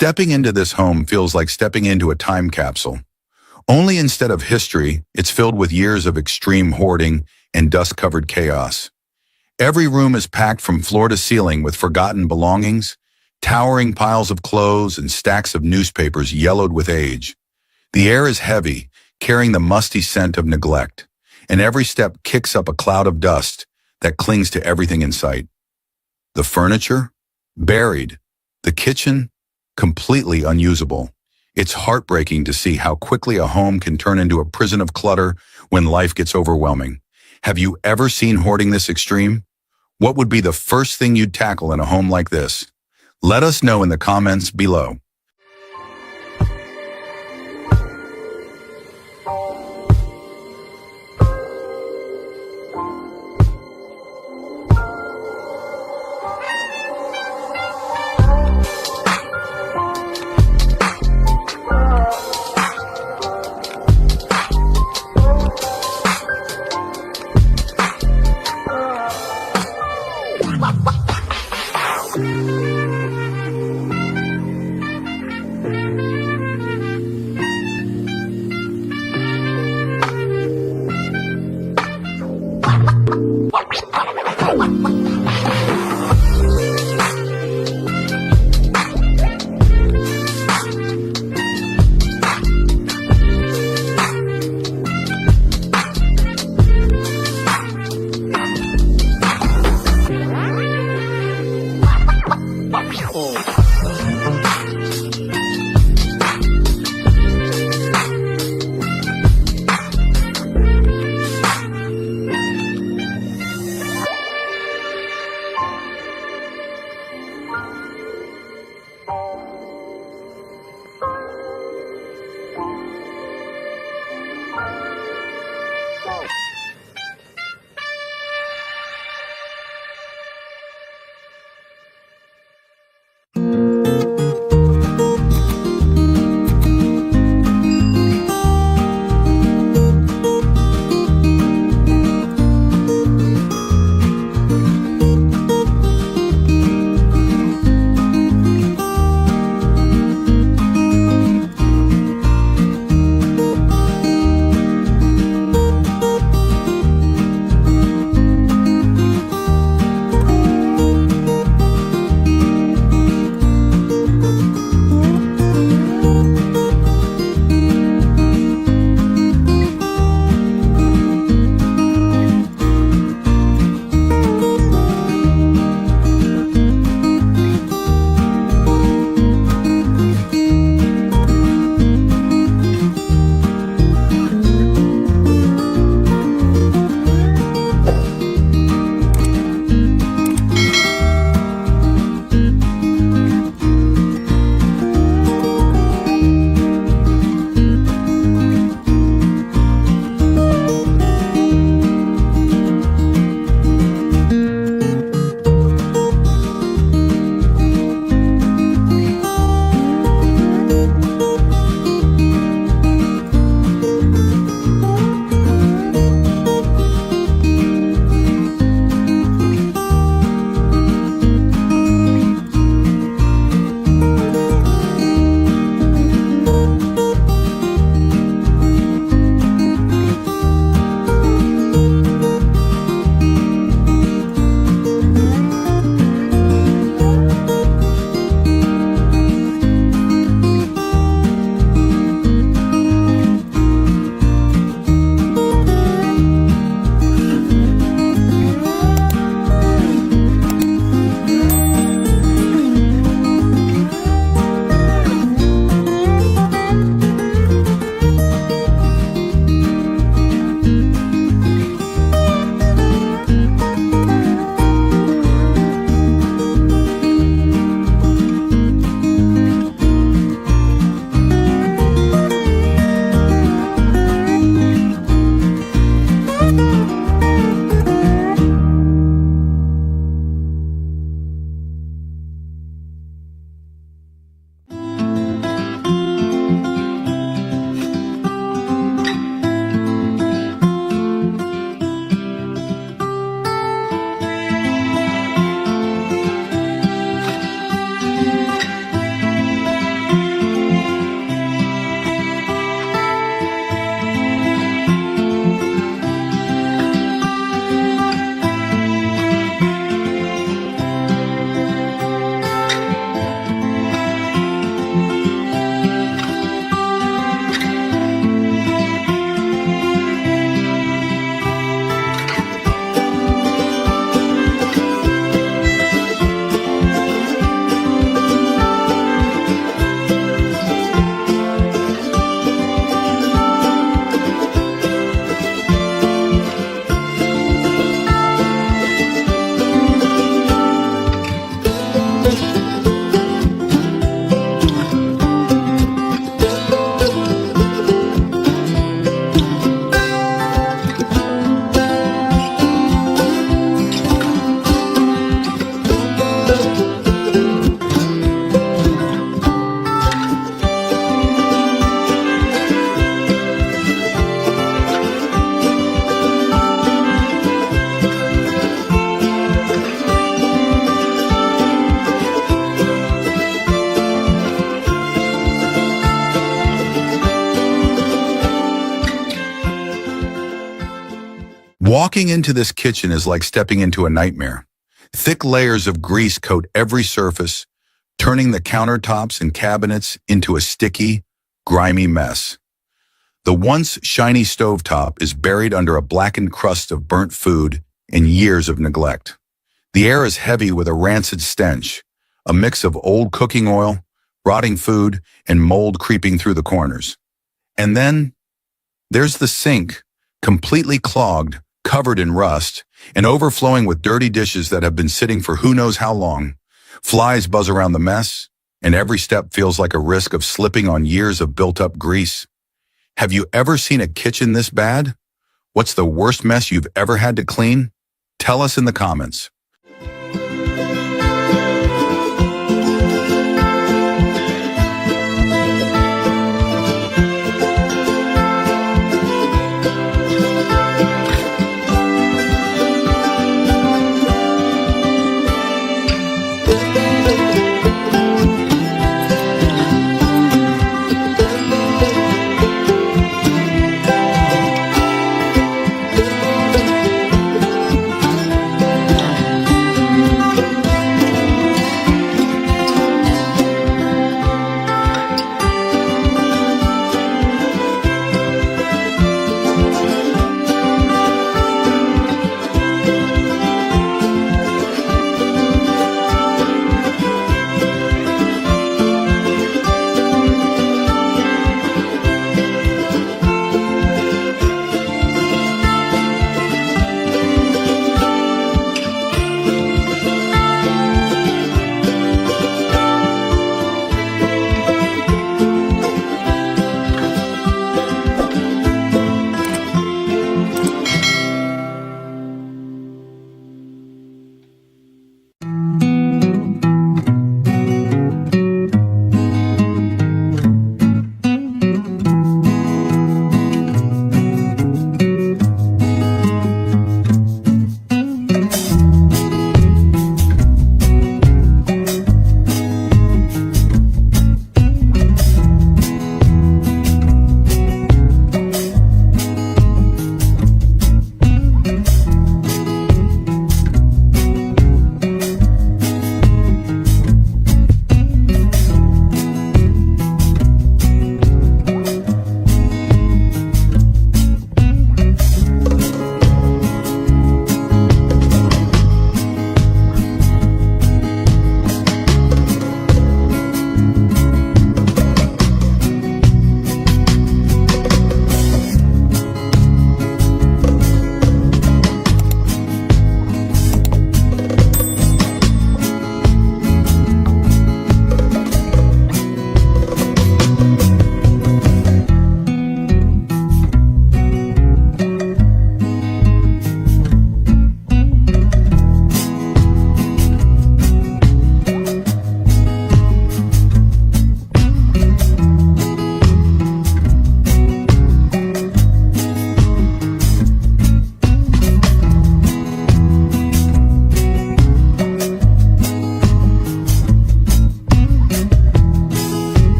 Stepping into this home feels like stepping into a time capsule. Only instead of history, it's filled with years of extreme hoarding and dust-covered chaos. Every room is packed from floor to ceiling with forgotten belongings, towering piles of clothes, and stacks of newspapers yellowed with age. The air is heavy, carrying the musty scent of neglect, and every step kicks up a cloud of dust that clings to everything in sight. The furniture? Buried. The kitchen? Completely unusable. It's heartbreaking to see how quickly a home can turn into a prison of clutter when life gets overwhelming. Have you ever seen hoarding this extreme? What would be the first thing you'd tackle in a home like this? Let us know in the comments below. Walking into this kitchen is like stepping into a nightmare. Thick layers of grease coat every surface, turning the countertops and cabinets into a sticky, grimy mess. The once shiny stovetop is buried under a blackened crust of burnt food and years of neglect. The air is heavy with a rancid stench, a mix of old cooking oil, rotting food, and mold creeping through the corners. And then there's the sink, completely clogged, covered in rust, and overflowing with dirty dishes that have been sitting for who knows how long. Flies buzz around the mess, and every step feels like a risk of slipping on years of built-up grease. Have you ever seen a kitchen this bad? What's the worst mess you've ever had to clean? Tell us in the comments.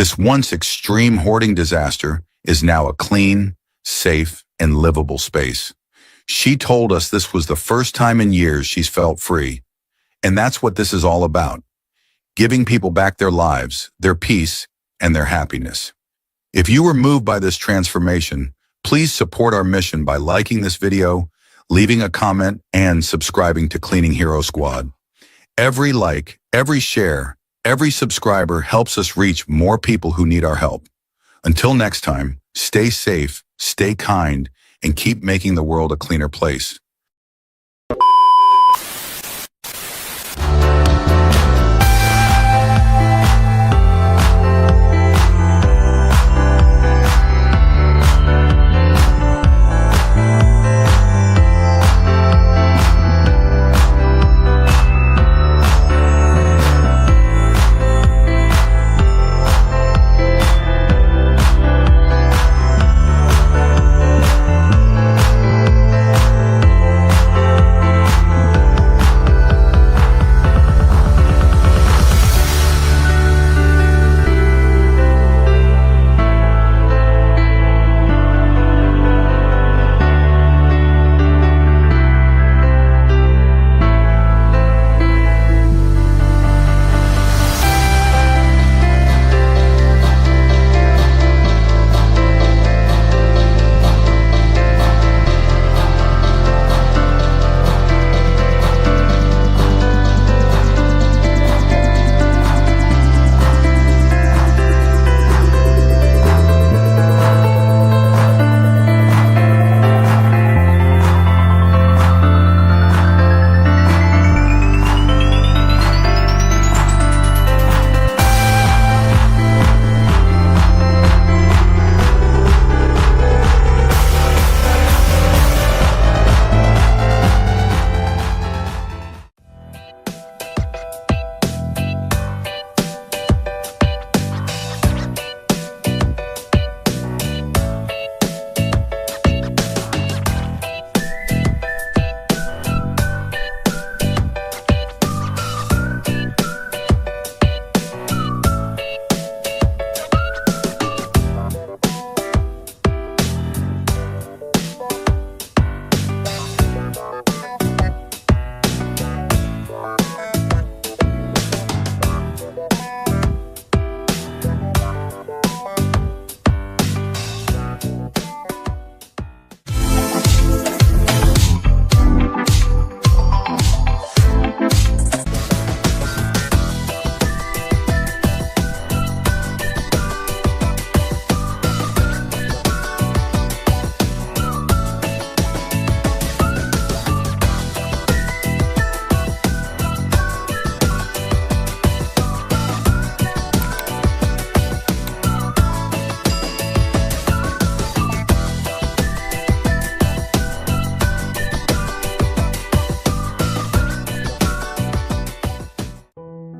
This once extreme hoarding disaster is now a clean, safe, and livable space. She told us this was the first time in years she's felt free. And that's what this is all about. Giving people back their lives, their peace, and their happiness. If you were moved by this transformation, please support our mission by liking this video, leaving a comment, and subscribing to Cleaning Hero Squad. Every like, every share, every subscriber helps us reach more people who need our help. Until next time, stay safe, stay kind, and keep making the world a cleaner place.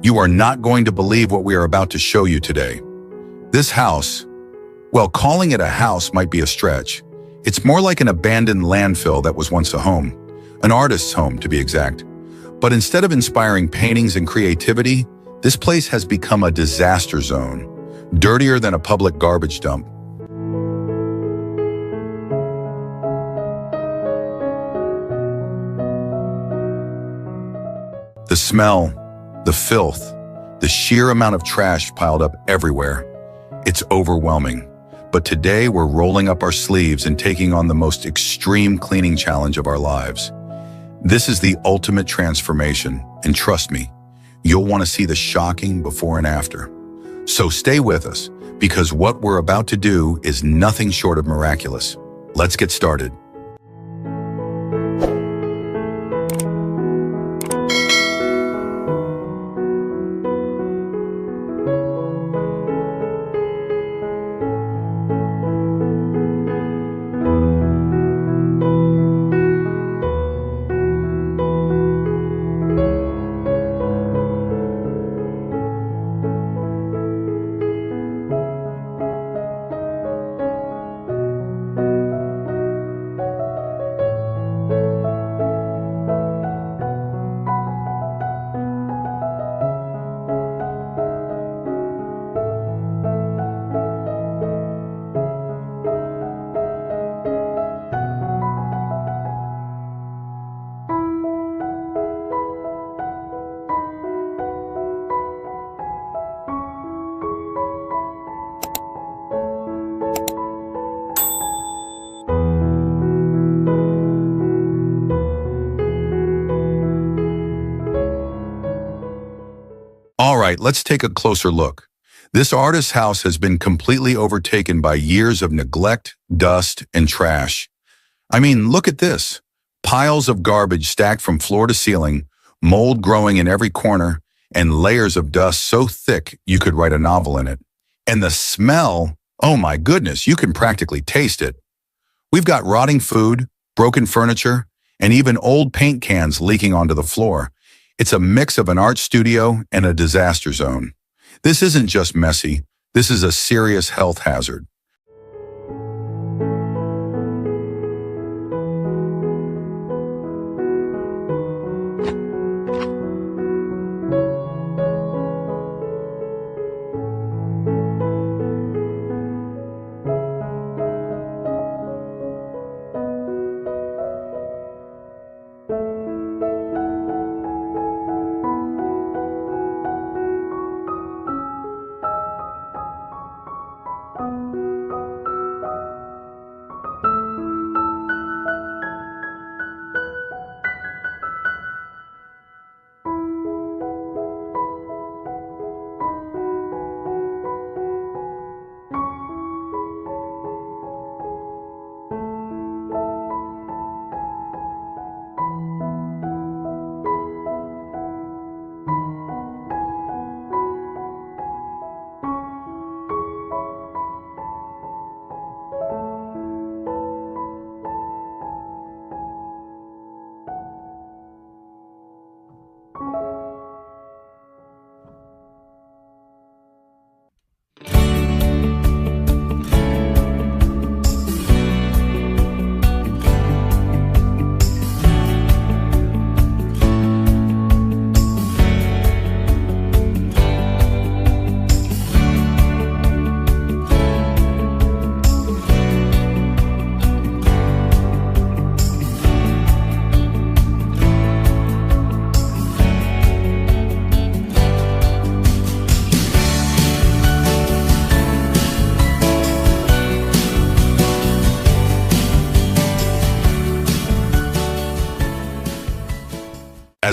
You are not going to believe what we are about to show you today. This house, well, calling it a house might be a stretch. It's more like an abandoned landfill that was once a home, an artist's home to be exact. But instead of inspiring paintings and creativity, this place has become a disaster zone, dirtier than a public garbage dump. The smell, the filth, the sheer amount of trash piled up everywhere. It's overwhelming. But today we're rolling up our sleeves and taking on the most extreme cleaning challenge of our lives. This is the ultimate transformation, and trust me, you'll want to see the shocking before and after. So stay with us, because what we're about to do is nothing short of miraculous. Let's get started. right, let's take a closer look. This artist's house has been completely overtaken by years of neglect, dust, and trash. I mean, look at this. Piles of garbage stacked from floor to ceiling, mold growing in every corner, and layers of dust so thick you could write a novel in it. And the smell, oh my goodness, you can practically taste it. We've got rotting food, broken furniture, and even old paint cans leaking onto the floor. It's a mix of an art studio and a disaster zone. This isn't just messy, this is a serious health hazard.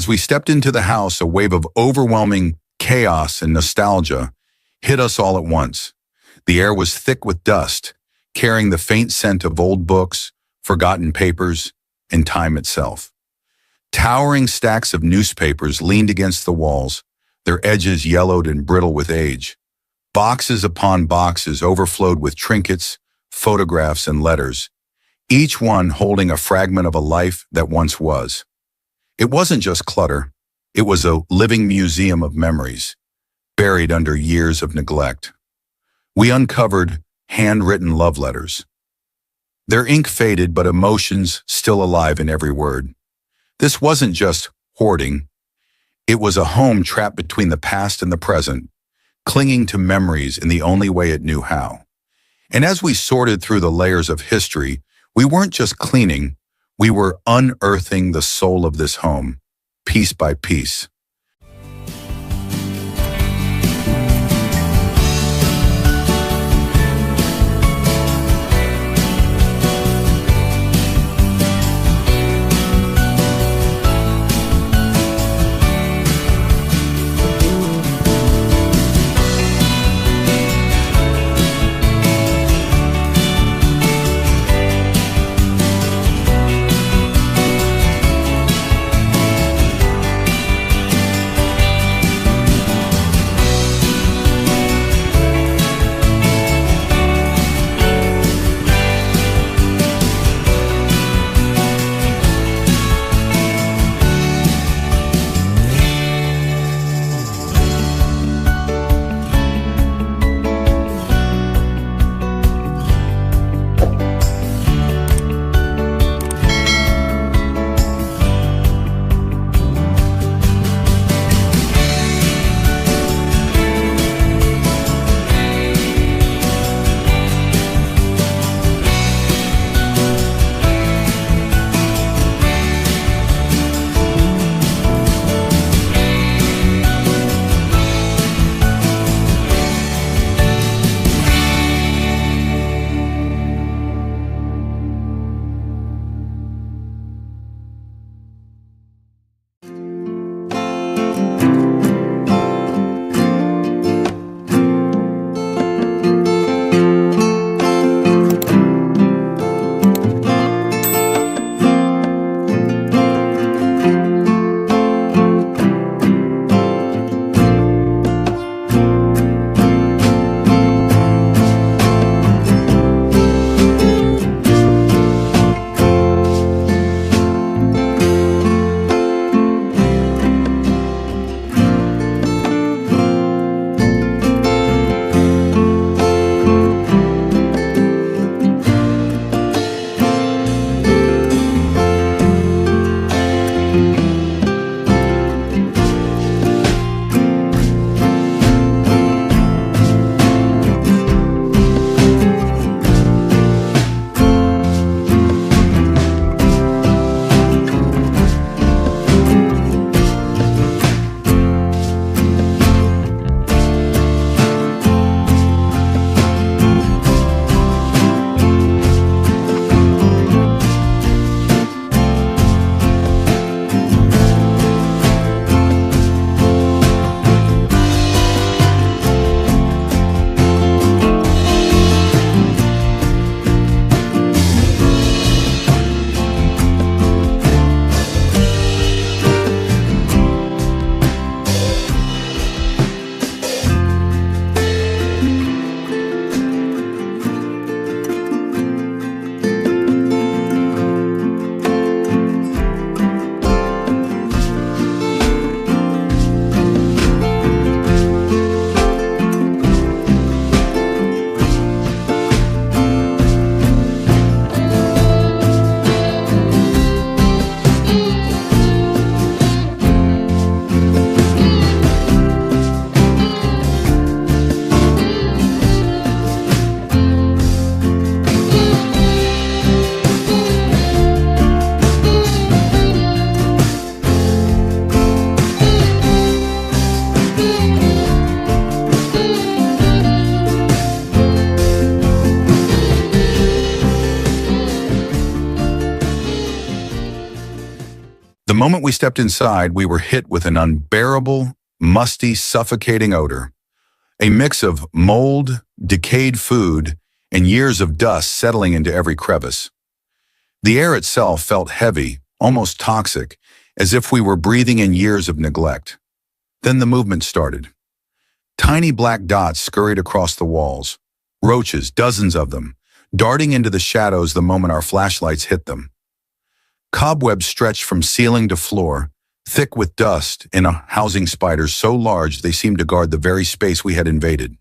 As we stepped into the house, a wave of overwhelming chaos and nostalgia hit us all at once. The air was thick with dust, carrying the faint scent of old books, forgotten papers, and time itself. Towering stacks of newspapers leaned against the walls, their edges yellowed and brittle with age. Boxes upon boxes overflowed with trinkets, photographs, and letters, each one holding a fragment of a life that once was. It wasn't just clutter, it was a living museum of memories, buried under years of neglect. We uncovered handwritten love letters. Their ink faded, but emotions still alive in every word. This wasn't just hoarding. It was a home trapped between the past and the present, clinging to memories in the only way it knew how. And as we sorted through the layers of history, we weren't just cleaning, we were unearthing the soul of this home, piece by piece. moment we stepped inside, we were hit with an unbearable, musty, suffocating odor. A mix of mold, decayed food, and years of dust settling into every crevice. The air itself felt heavy, almost toxic, as if we were breathing in years of neglect. Then the movement started. Tiny black dots scurried across the walls. Roaches, dozens of them, darting into the shadows the moment our flashlights hit them. Cobwebs stretched from ceiling to floor, thick with dust and housing spiders so large they seemed to guard the very space we had invaded.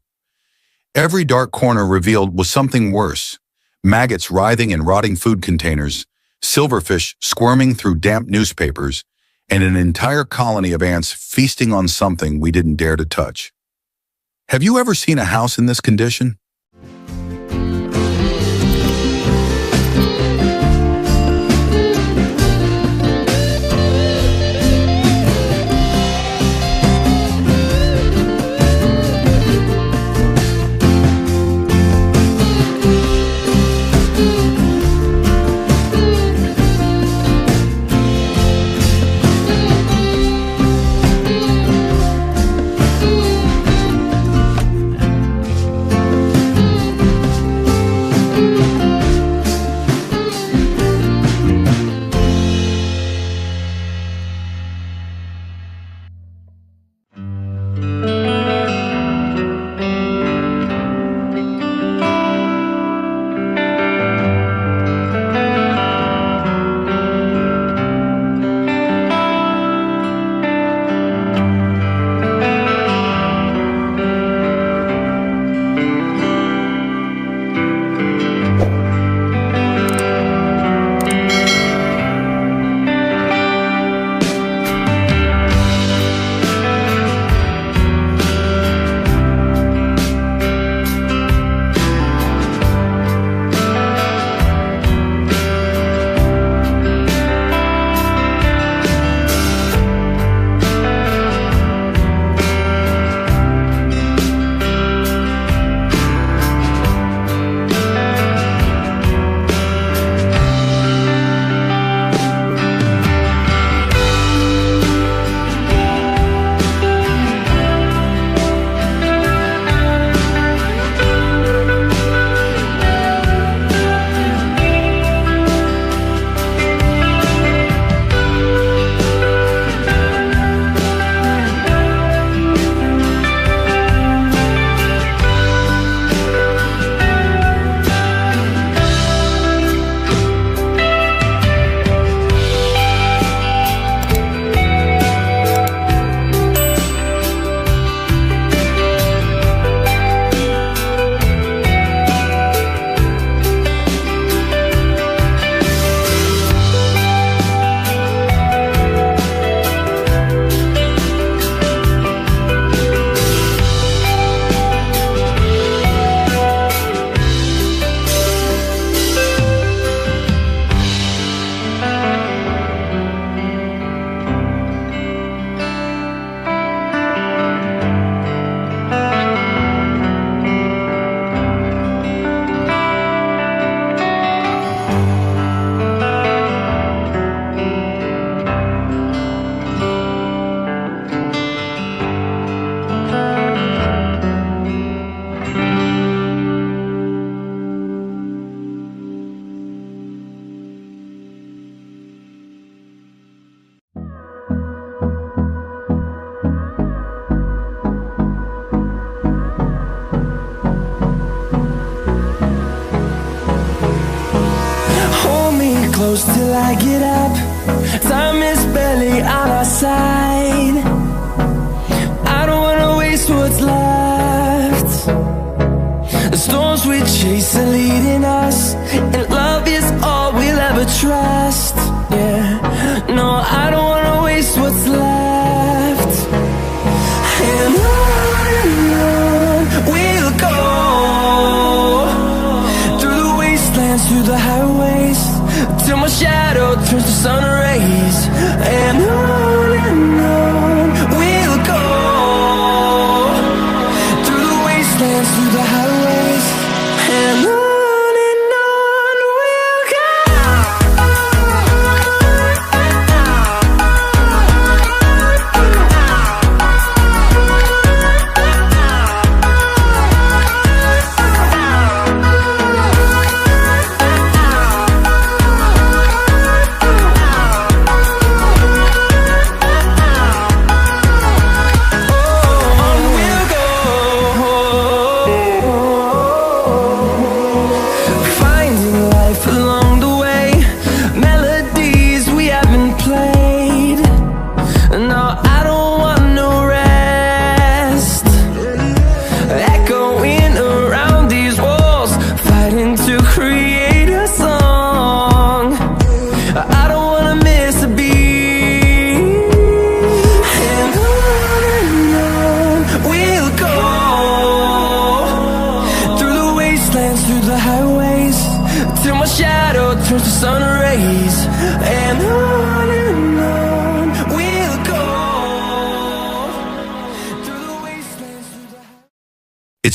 Every dark corner revealed was something worse. Maggots writhing in rotting food containers, silverfish squirming through damp newspapers, and an entire colony of ants feasting on something we didn't dare to touch. Have you ever seen a house in this condition? close till I get up. Time is barely on our side. I don't wanna waste what's left. The storms we chase are leading us, and love is all we'll ever trust. Yeah, no, I don't wanna waste what's left. And on we'll go, through the wastelands, through the highways, till my shadow turns to sun rays. And on we'll go, through the wastelands, through the highways, and on we'll go.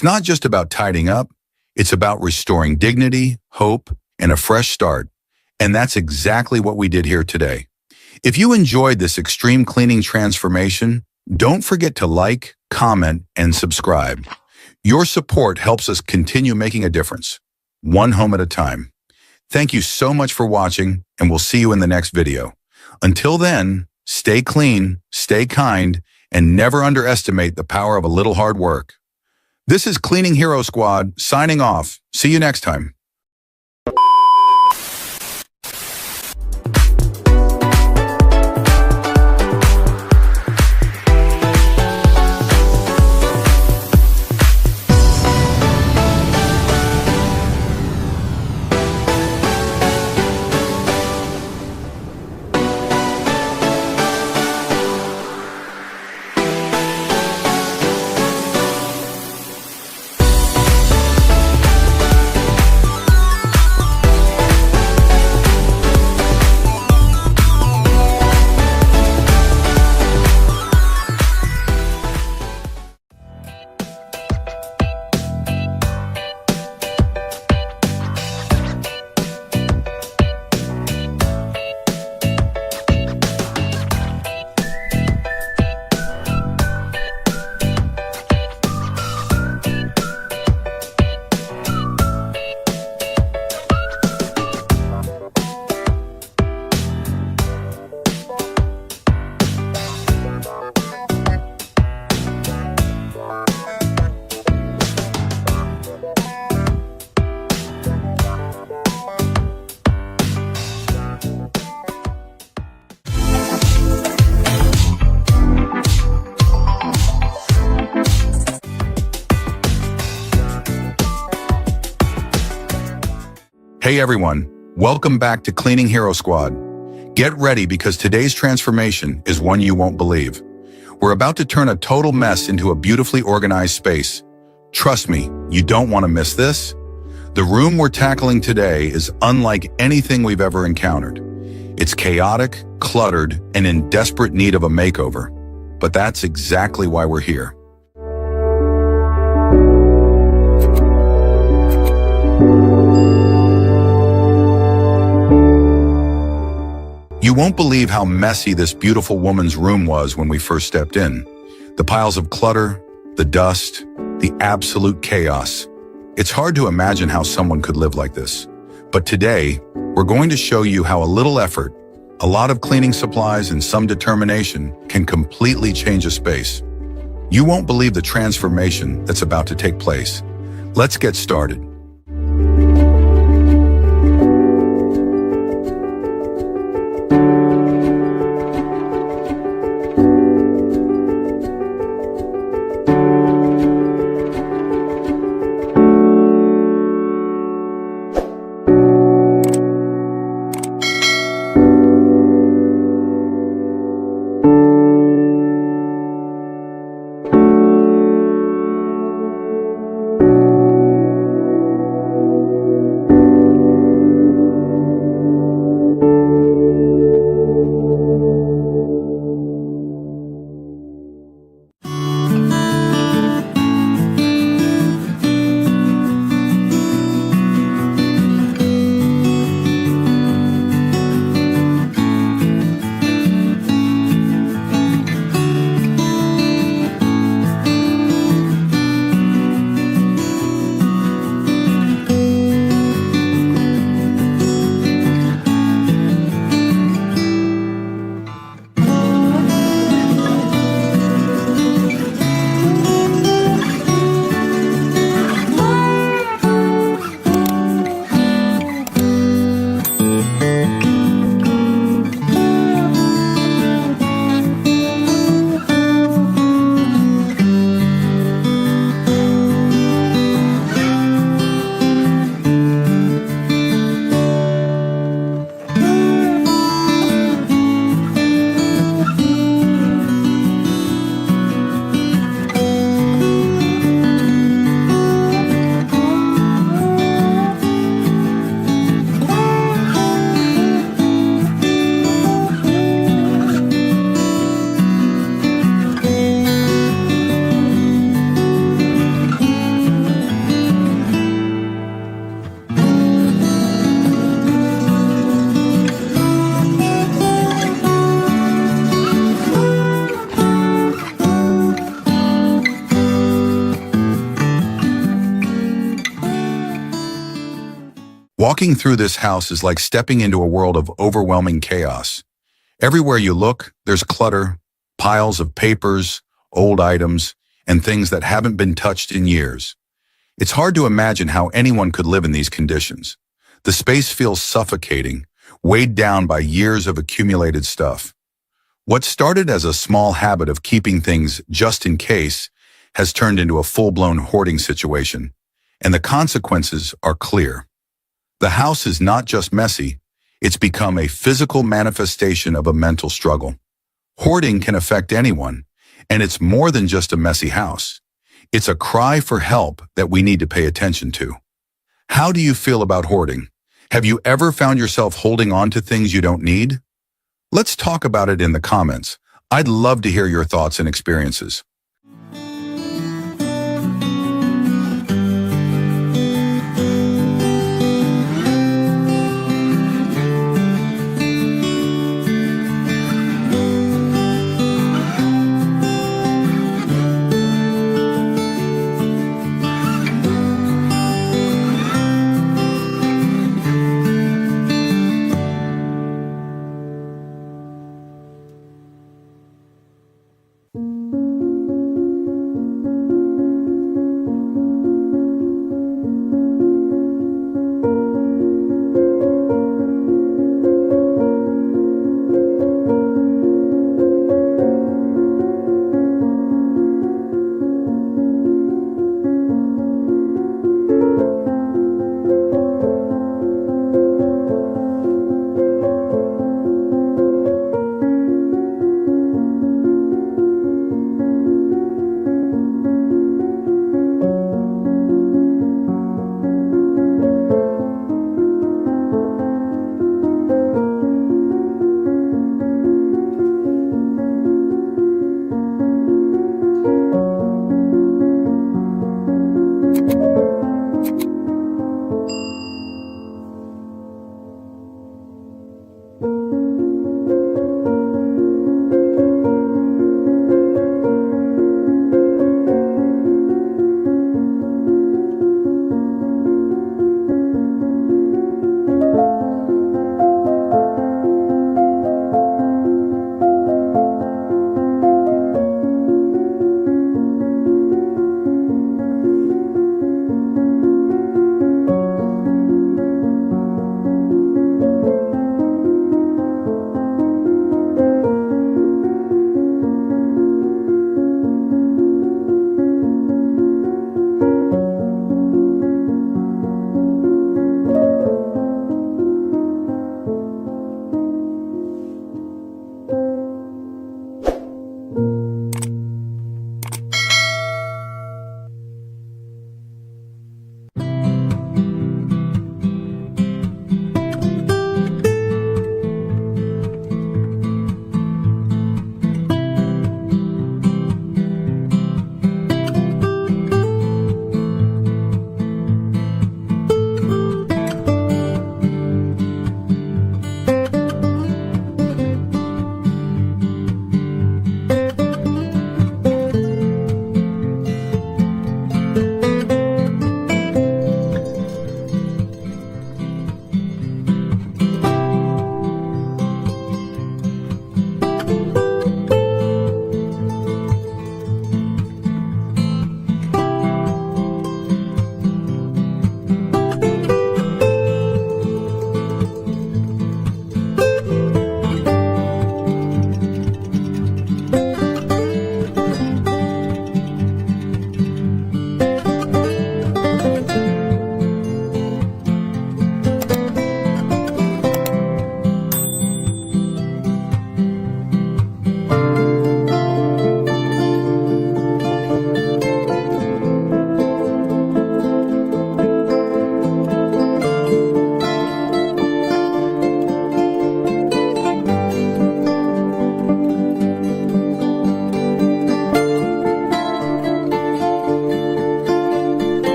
It's not just about tidying up, it's about restoring dignity, hope, and a fresh start. And that's exactly what we did here today. If you enjoyed this extreme cleaning transformation, don't forget to like, comment, and subscribe. Your support helps us continue making a difference, one home at a time. Thank you so much for watching, and we'll see you in the next video. Until then, stay clean, stay kind, and never underestimate the power of a little hard work. This is Cleaning Hero Squad, signing off. See you next time. Hey everyone, welcome back to Cleaning Hero Squad. Get ready because today's transformation is one you won't believe. We're about to turn a total mess into a beautifully organized space. Trust me, you don't want to miss this. The room we're tackling today is unlike anything we've ever encountered. It's chaotic, cluttered, and in desperate need of a makeover. But that's exactly why we're here. You won't believe how messy this beautiful woman's room was when we first stepped in. The piles of clutter, the dust, the absolute chaos. It's hard to imagine how someone could live like this. But today, we're going to show you how a little effort, a lot of cleaning supplies, and some determination can completely change a space. You won't believe the transformation that's about to take place. Let's get started. Walking through this house is like stepping into a world of overwhelming chaos. Everywhere you look, there's clutter, piles of papers, old items, and things that haven't been touched in years. It's hard to imagine how anyone could live in these conditions. The space feels suffocating, weighed down by years of accumulated stuff. What started as a small habit of keeping things just in case has turned into a full-blown hoarding situation, and the consequences are clear. The house is not just messy, it's become a physical manifestation of a mental struggle. Hoarding can affect anyone, and it's more than just a messy house. It's a cry for help that we need to pay attention to. How do you feel about hoarding? Have you ever found yourself holding on to things you don't need? Let's talk about it in the comments. I'd love to hear your thoughts and experiences.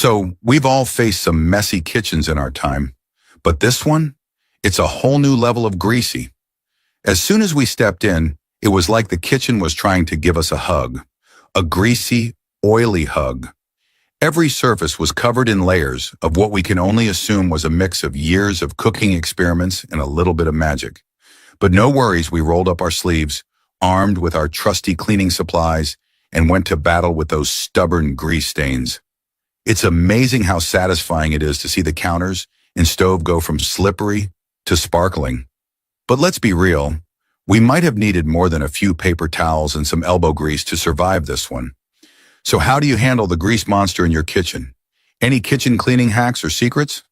So we've all faced some messy kitchens in our time, but this one, it's a whole new level of greasy. As soon as we stepped in, it was like the kitchen was trying to give us a hug, a greasy, oily hug. Every surface was covered in layers of what we can only assume was a mix of years of cooking experiments and a little bit of magic. But no worries, we rolled up our sleeves, armed with our trusty cleaning supplies, and went to battle with those stubborn grease stains. It's amazing how satisfying it is to see the counters and stove go from slippery to sparkling. But let's be real, we might have needed more than a few paper towels and some elbow grease to survive this one. So how do you handle the grease monster in your kitchen? Any kitchen cleaning hacks or secrets?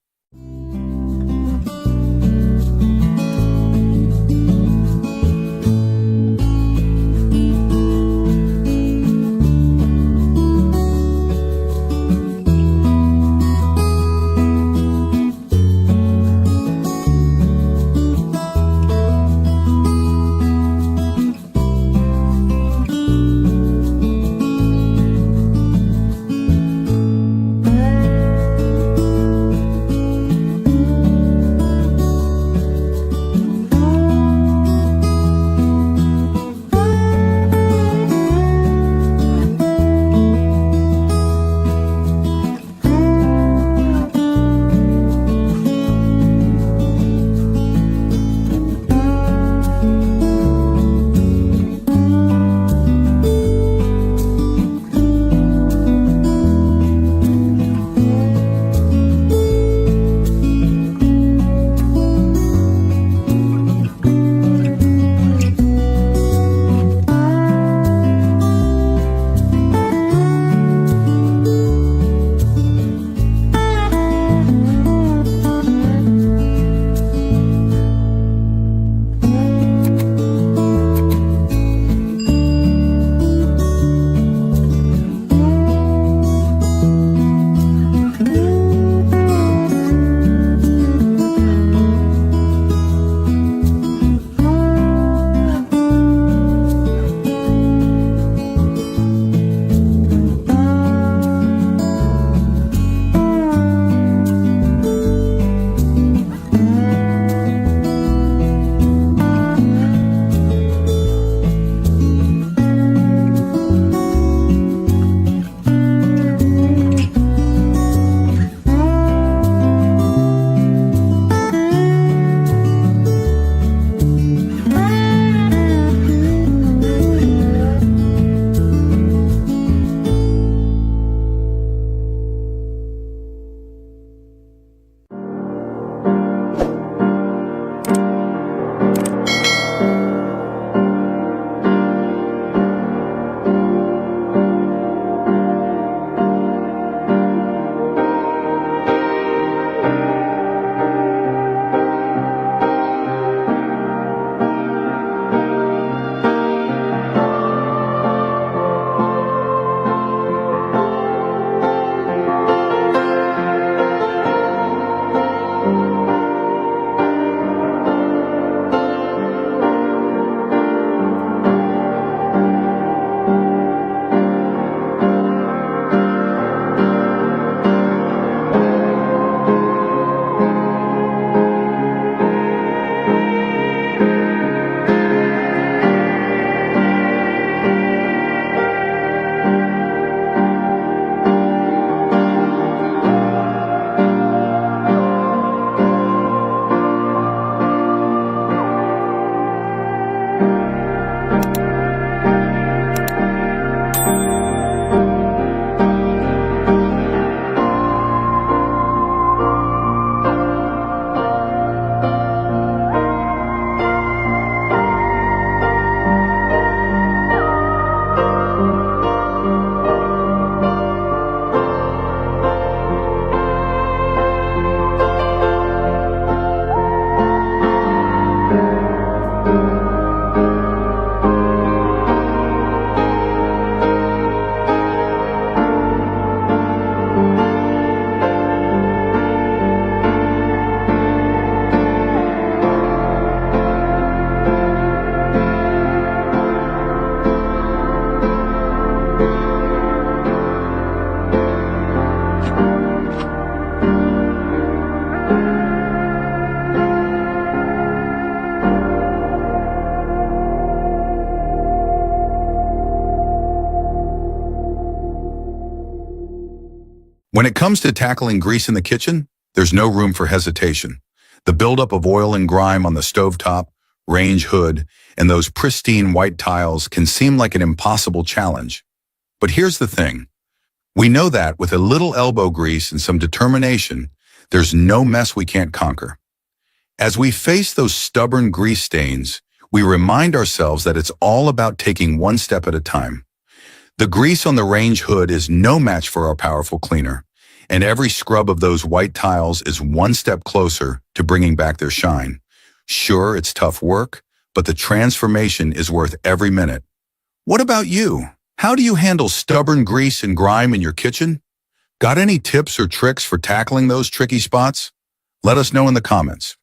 When it comes to tackling grease in the kitchen, there's no room for hesitation. The buildup of oil and grime on the stovetop, range hood, and those pristine white tiles can seem like an impossible challenge. But here's the thing. We know that with a little elbow grease and some determination, there's no mess we can't conquer. As we face those stubborn grease stains, we remind ourselves that it's all about taking one step at a time. The grease on the range hood is no match for our powerful cleaner, and every scrub of those white tiles is one step closer to bringing back their shine. Sure, it's tough work, but the transformation is worth every minute. What about you? How do you handle stubborn grease and grime in your kitchen? Got any tips or tricks for tackling those tricky spots? Let us know in the comments.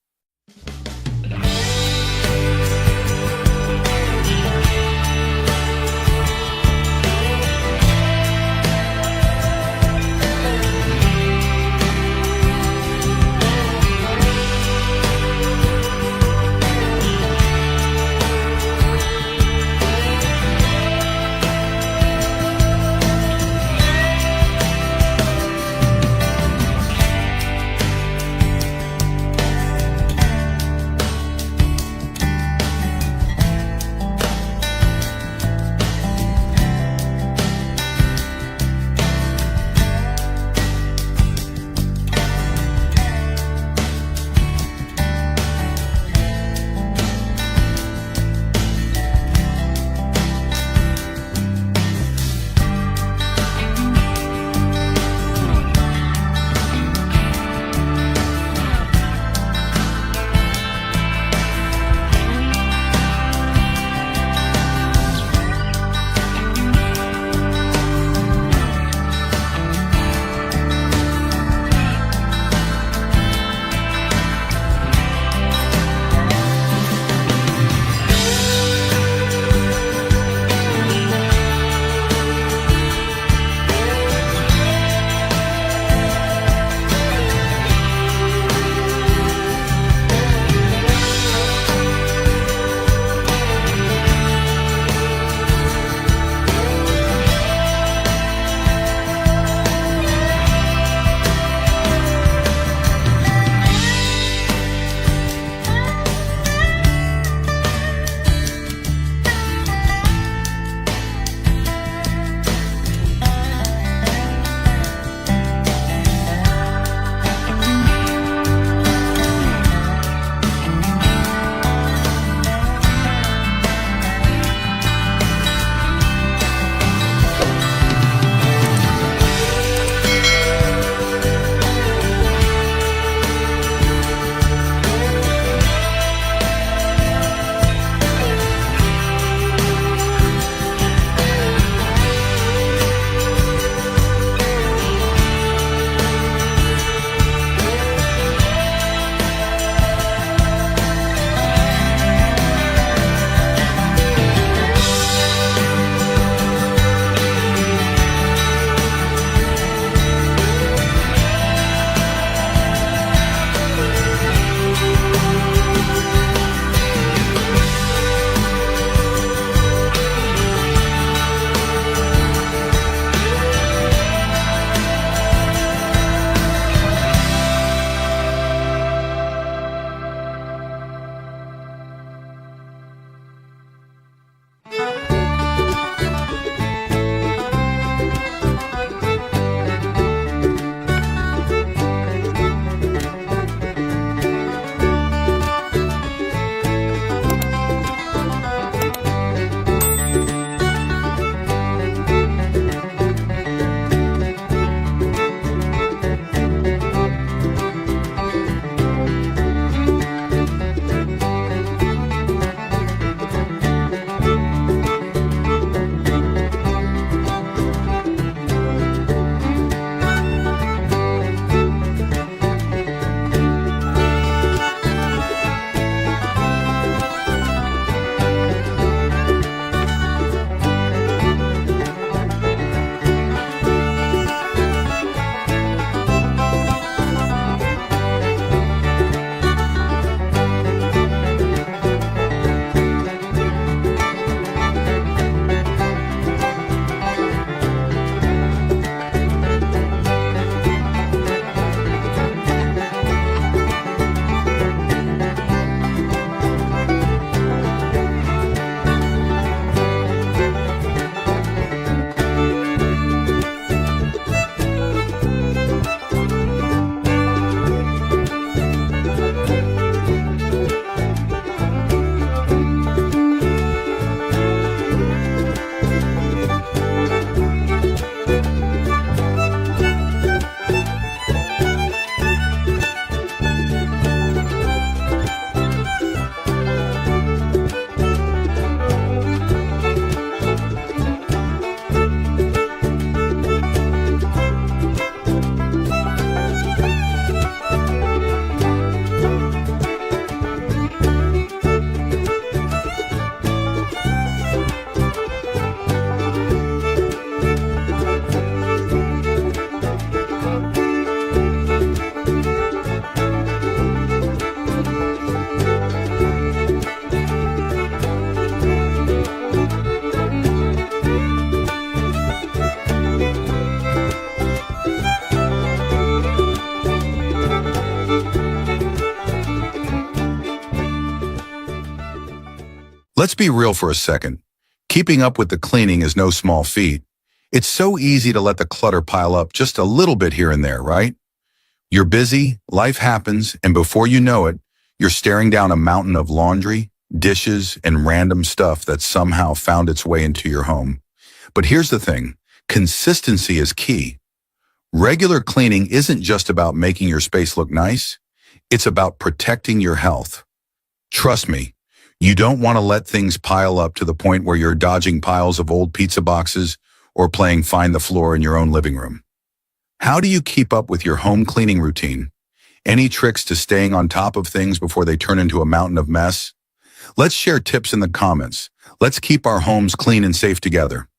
Let's be real for a second. Keeping up with the cleaning is no small feat. It's so easy to let the clutter pile up just a little bit here and there, right? You're busy, life happens, and before you know it, you're staring down a mountain of laundry, dishes, and random stuff that somehow found its way into your home. But here's the thing, consistency is key. Regular cleaning isn't just about making your space look nice, it's about protecting your health. Trust me, you don't want to let things pile up to the point where you're dodging piles of old pizza boxes or playing find the floor in your own living room. How do you keep up with your home cleaning routine? Any tricks to staying on top of things before they turn into a mountain of mess? Let's share tips in the comments. Let's keep our homes clean and safe together.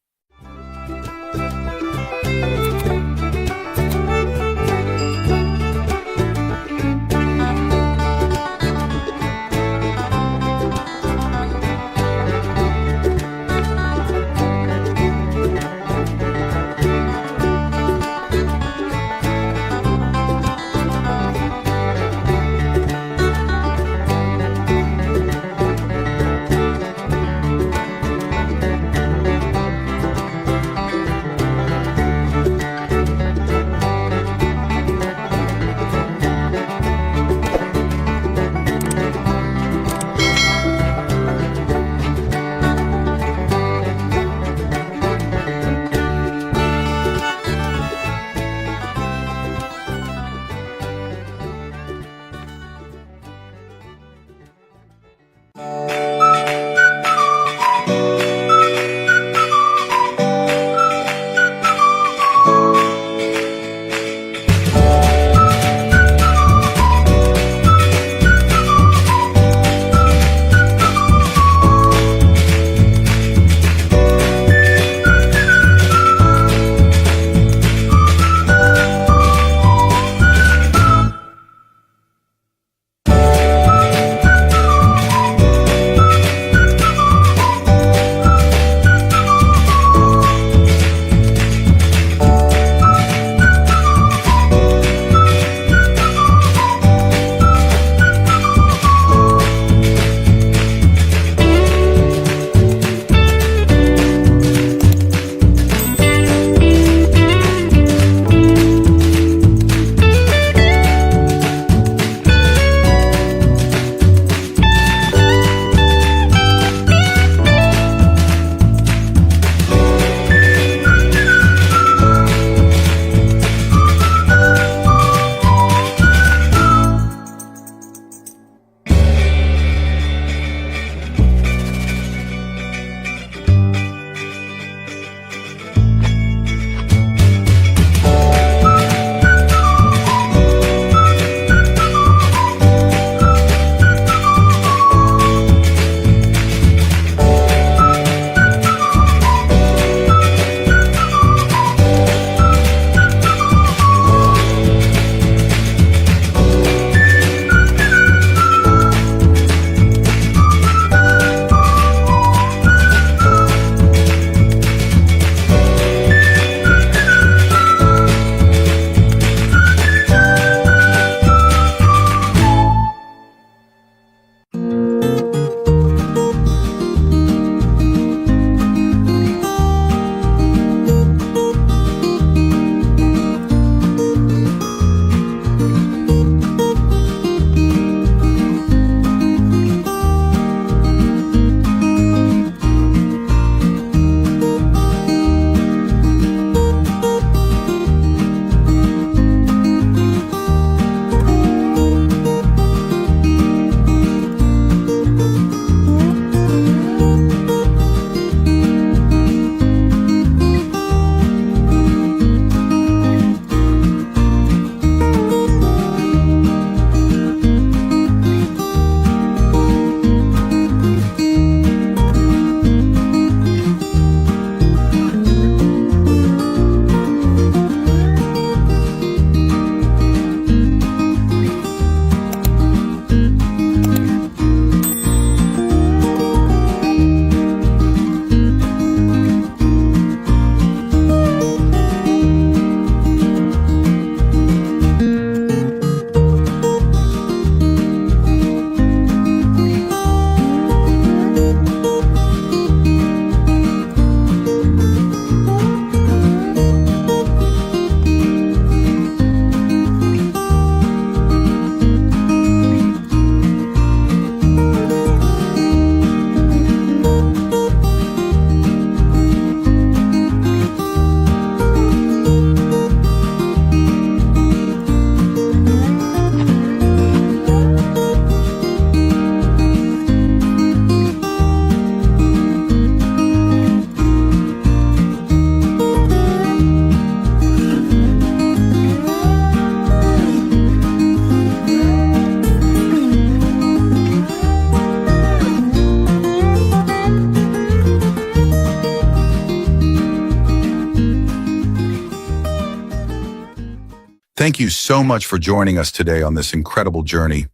Thank you so much for joining us today on this incredible journey.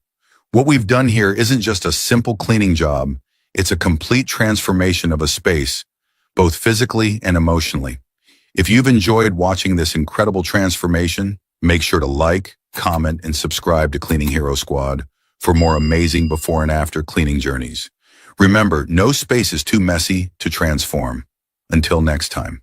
What we've done here isn't just a simple cleaning job, it's a complete transformation of a space, both physically and emotionally. If you've enjoyed watching this incredible transformation, make sure to like, comment, and subscribe to Cleaning Hero Squad for more amazing before and after cleaning journeys. Remember, no space is too messy to transform. Until next time.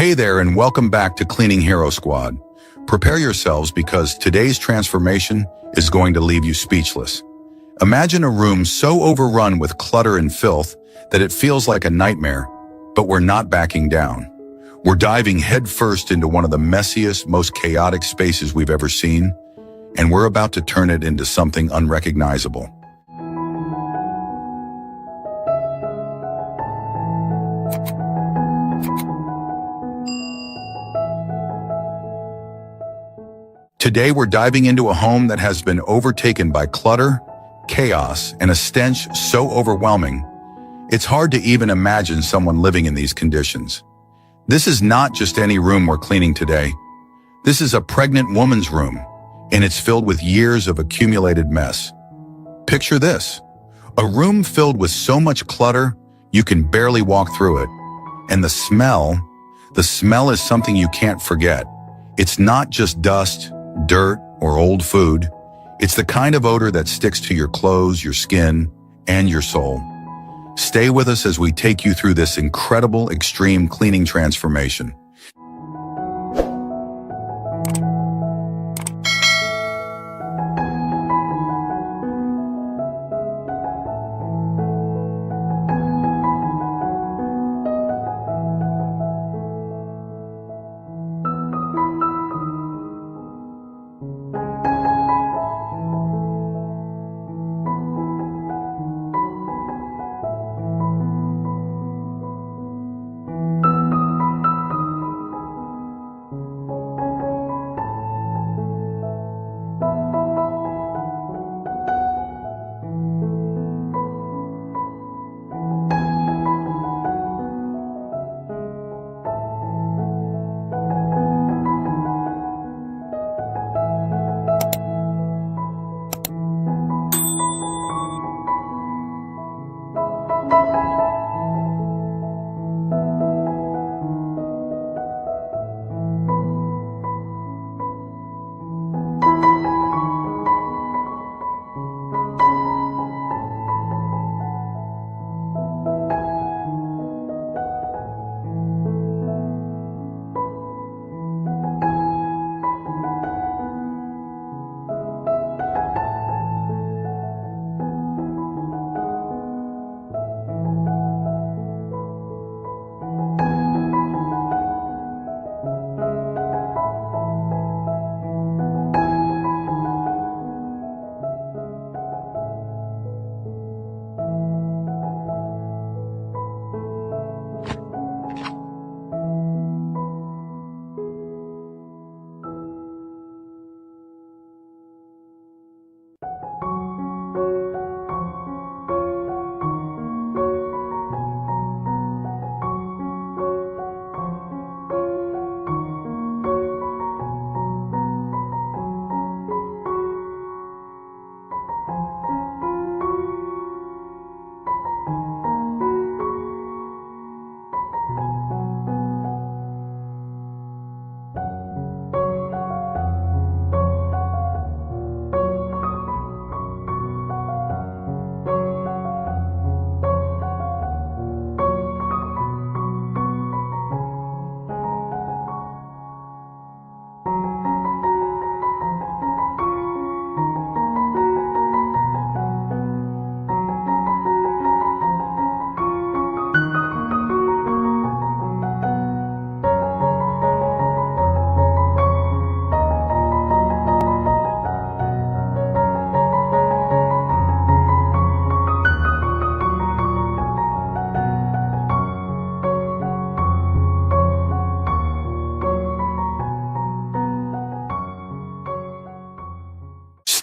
Hey there, and welcome back to Cleaning Hero Squad. Prepare yourselves because today's transformation is going to leave you speechless. Imagine a room so overrun with clutter and filth that it feels like a nightmare, but we're not backing down. We're diving headfirst into one of the messiest, most chaotic spaces we've ever seen, and we're about to turn it into something unrecognizable. Today, we're diving into a home that has been overtaken by clutter, chaos, and a stench so overwhelming, it's hard to even imagine someone living in these conditions. This is not just any room we're cleaning today. This is a pregnant woman's room, and it's filled with years of accumulated mess. Picture this: A room filled with so much clutter, you can barely walk through it. And the smell is something you can't forget. It's not just dust, dirt, or old food. It's the kind of odor that sticks to your clothes, your skin, and your soul. Stay with us as we take you through this incredible, extreme cleaning transformation.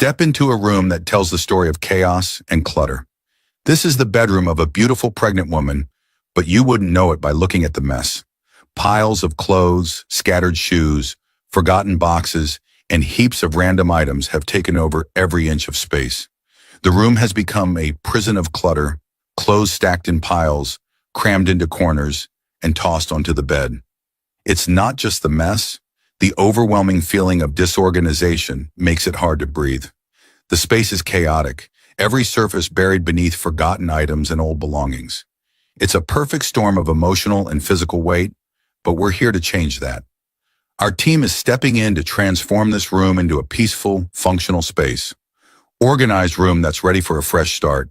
Step into a room that tells the story of chaos and clutter. This is the bedroom of a beautiful pregnant woman, but you wouldn't know it by looking at the mess. Piles of clothes, scattered shoes, forgotten boxes, and heaps of random items have taken over every inch of space. The room has become a prison of clutter, clothes stacked in piles, crammed into corners, and tossed onto the bed. It's not just the mess. The overwhelming feeling of disorganization makes it hard to breathe. The space is chaotic, every surface buried beneath forgotten items and old belongings. It's a perfect storm of emotional and physical weight, but we're here to change that. Our team is stepping in to transform this room into a peaceful, functional space. Organized room that's ready for a fresh start.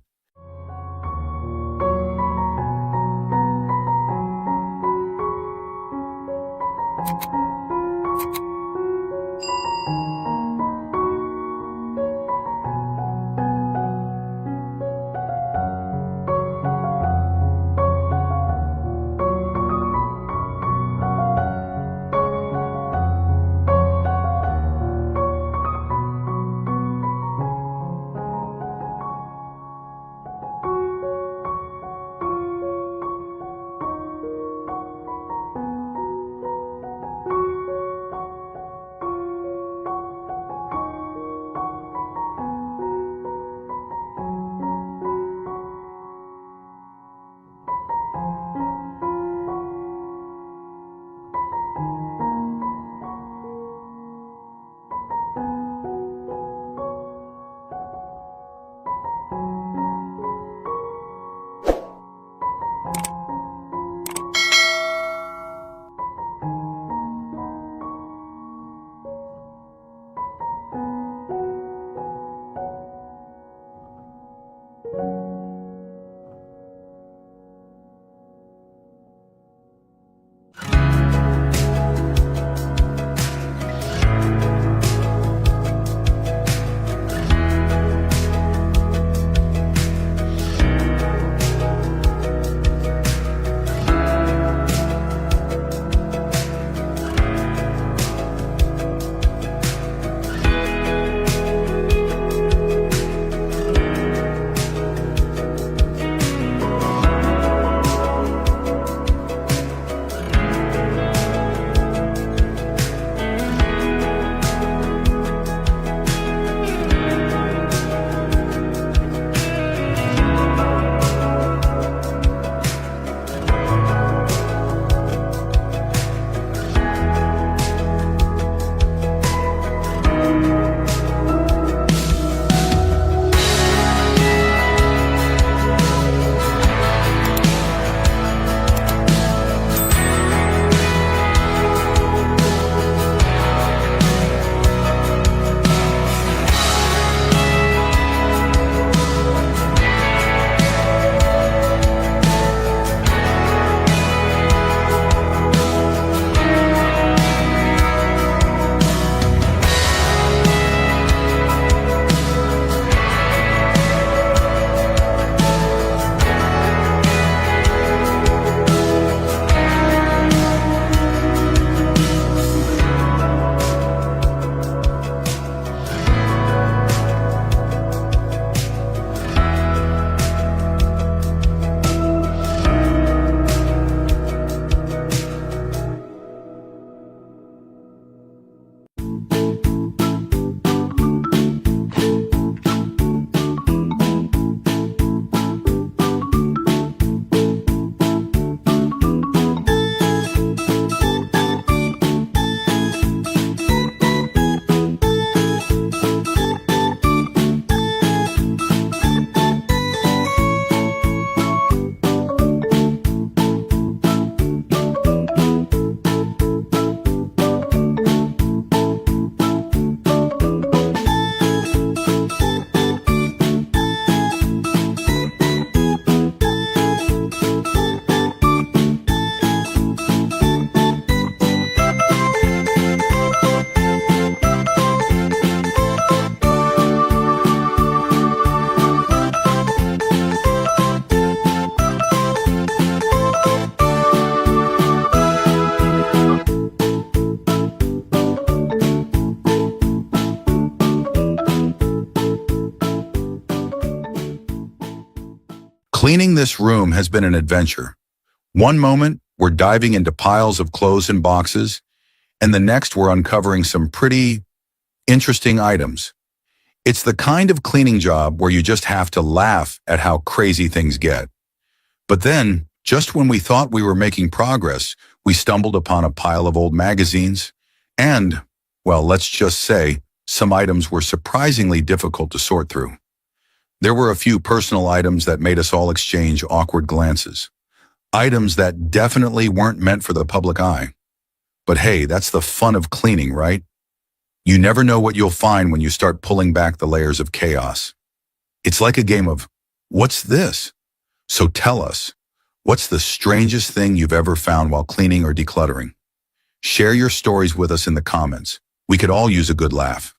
Cleaning this room has been an adventure. One moment, we're diving into piles of clothes and boxes, and the next we're uncovering some pretty interesting items. It's the kind of cleaning job where you just have to laugh at how crazy things get. But then, just when we thought we were making progress, we stumbled upon a pile of old magazines, and, well, let's just say, some items were surprisingly difficult to sort through. There were a few personal items that made us all exchange awkward glances. Items that definitely weren't meant for the public eye. But hey, that's the fun of cleaning, right? You never know what you'll find when you start pulling back the layers of chaos. It's like a game of, what's this? So tell us, what's the strangest thing you've ever found while cleaning or decluttering? Share your stories with us in the comments. We could all use a good laugh.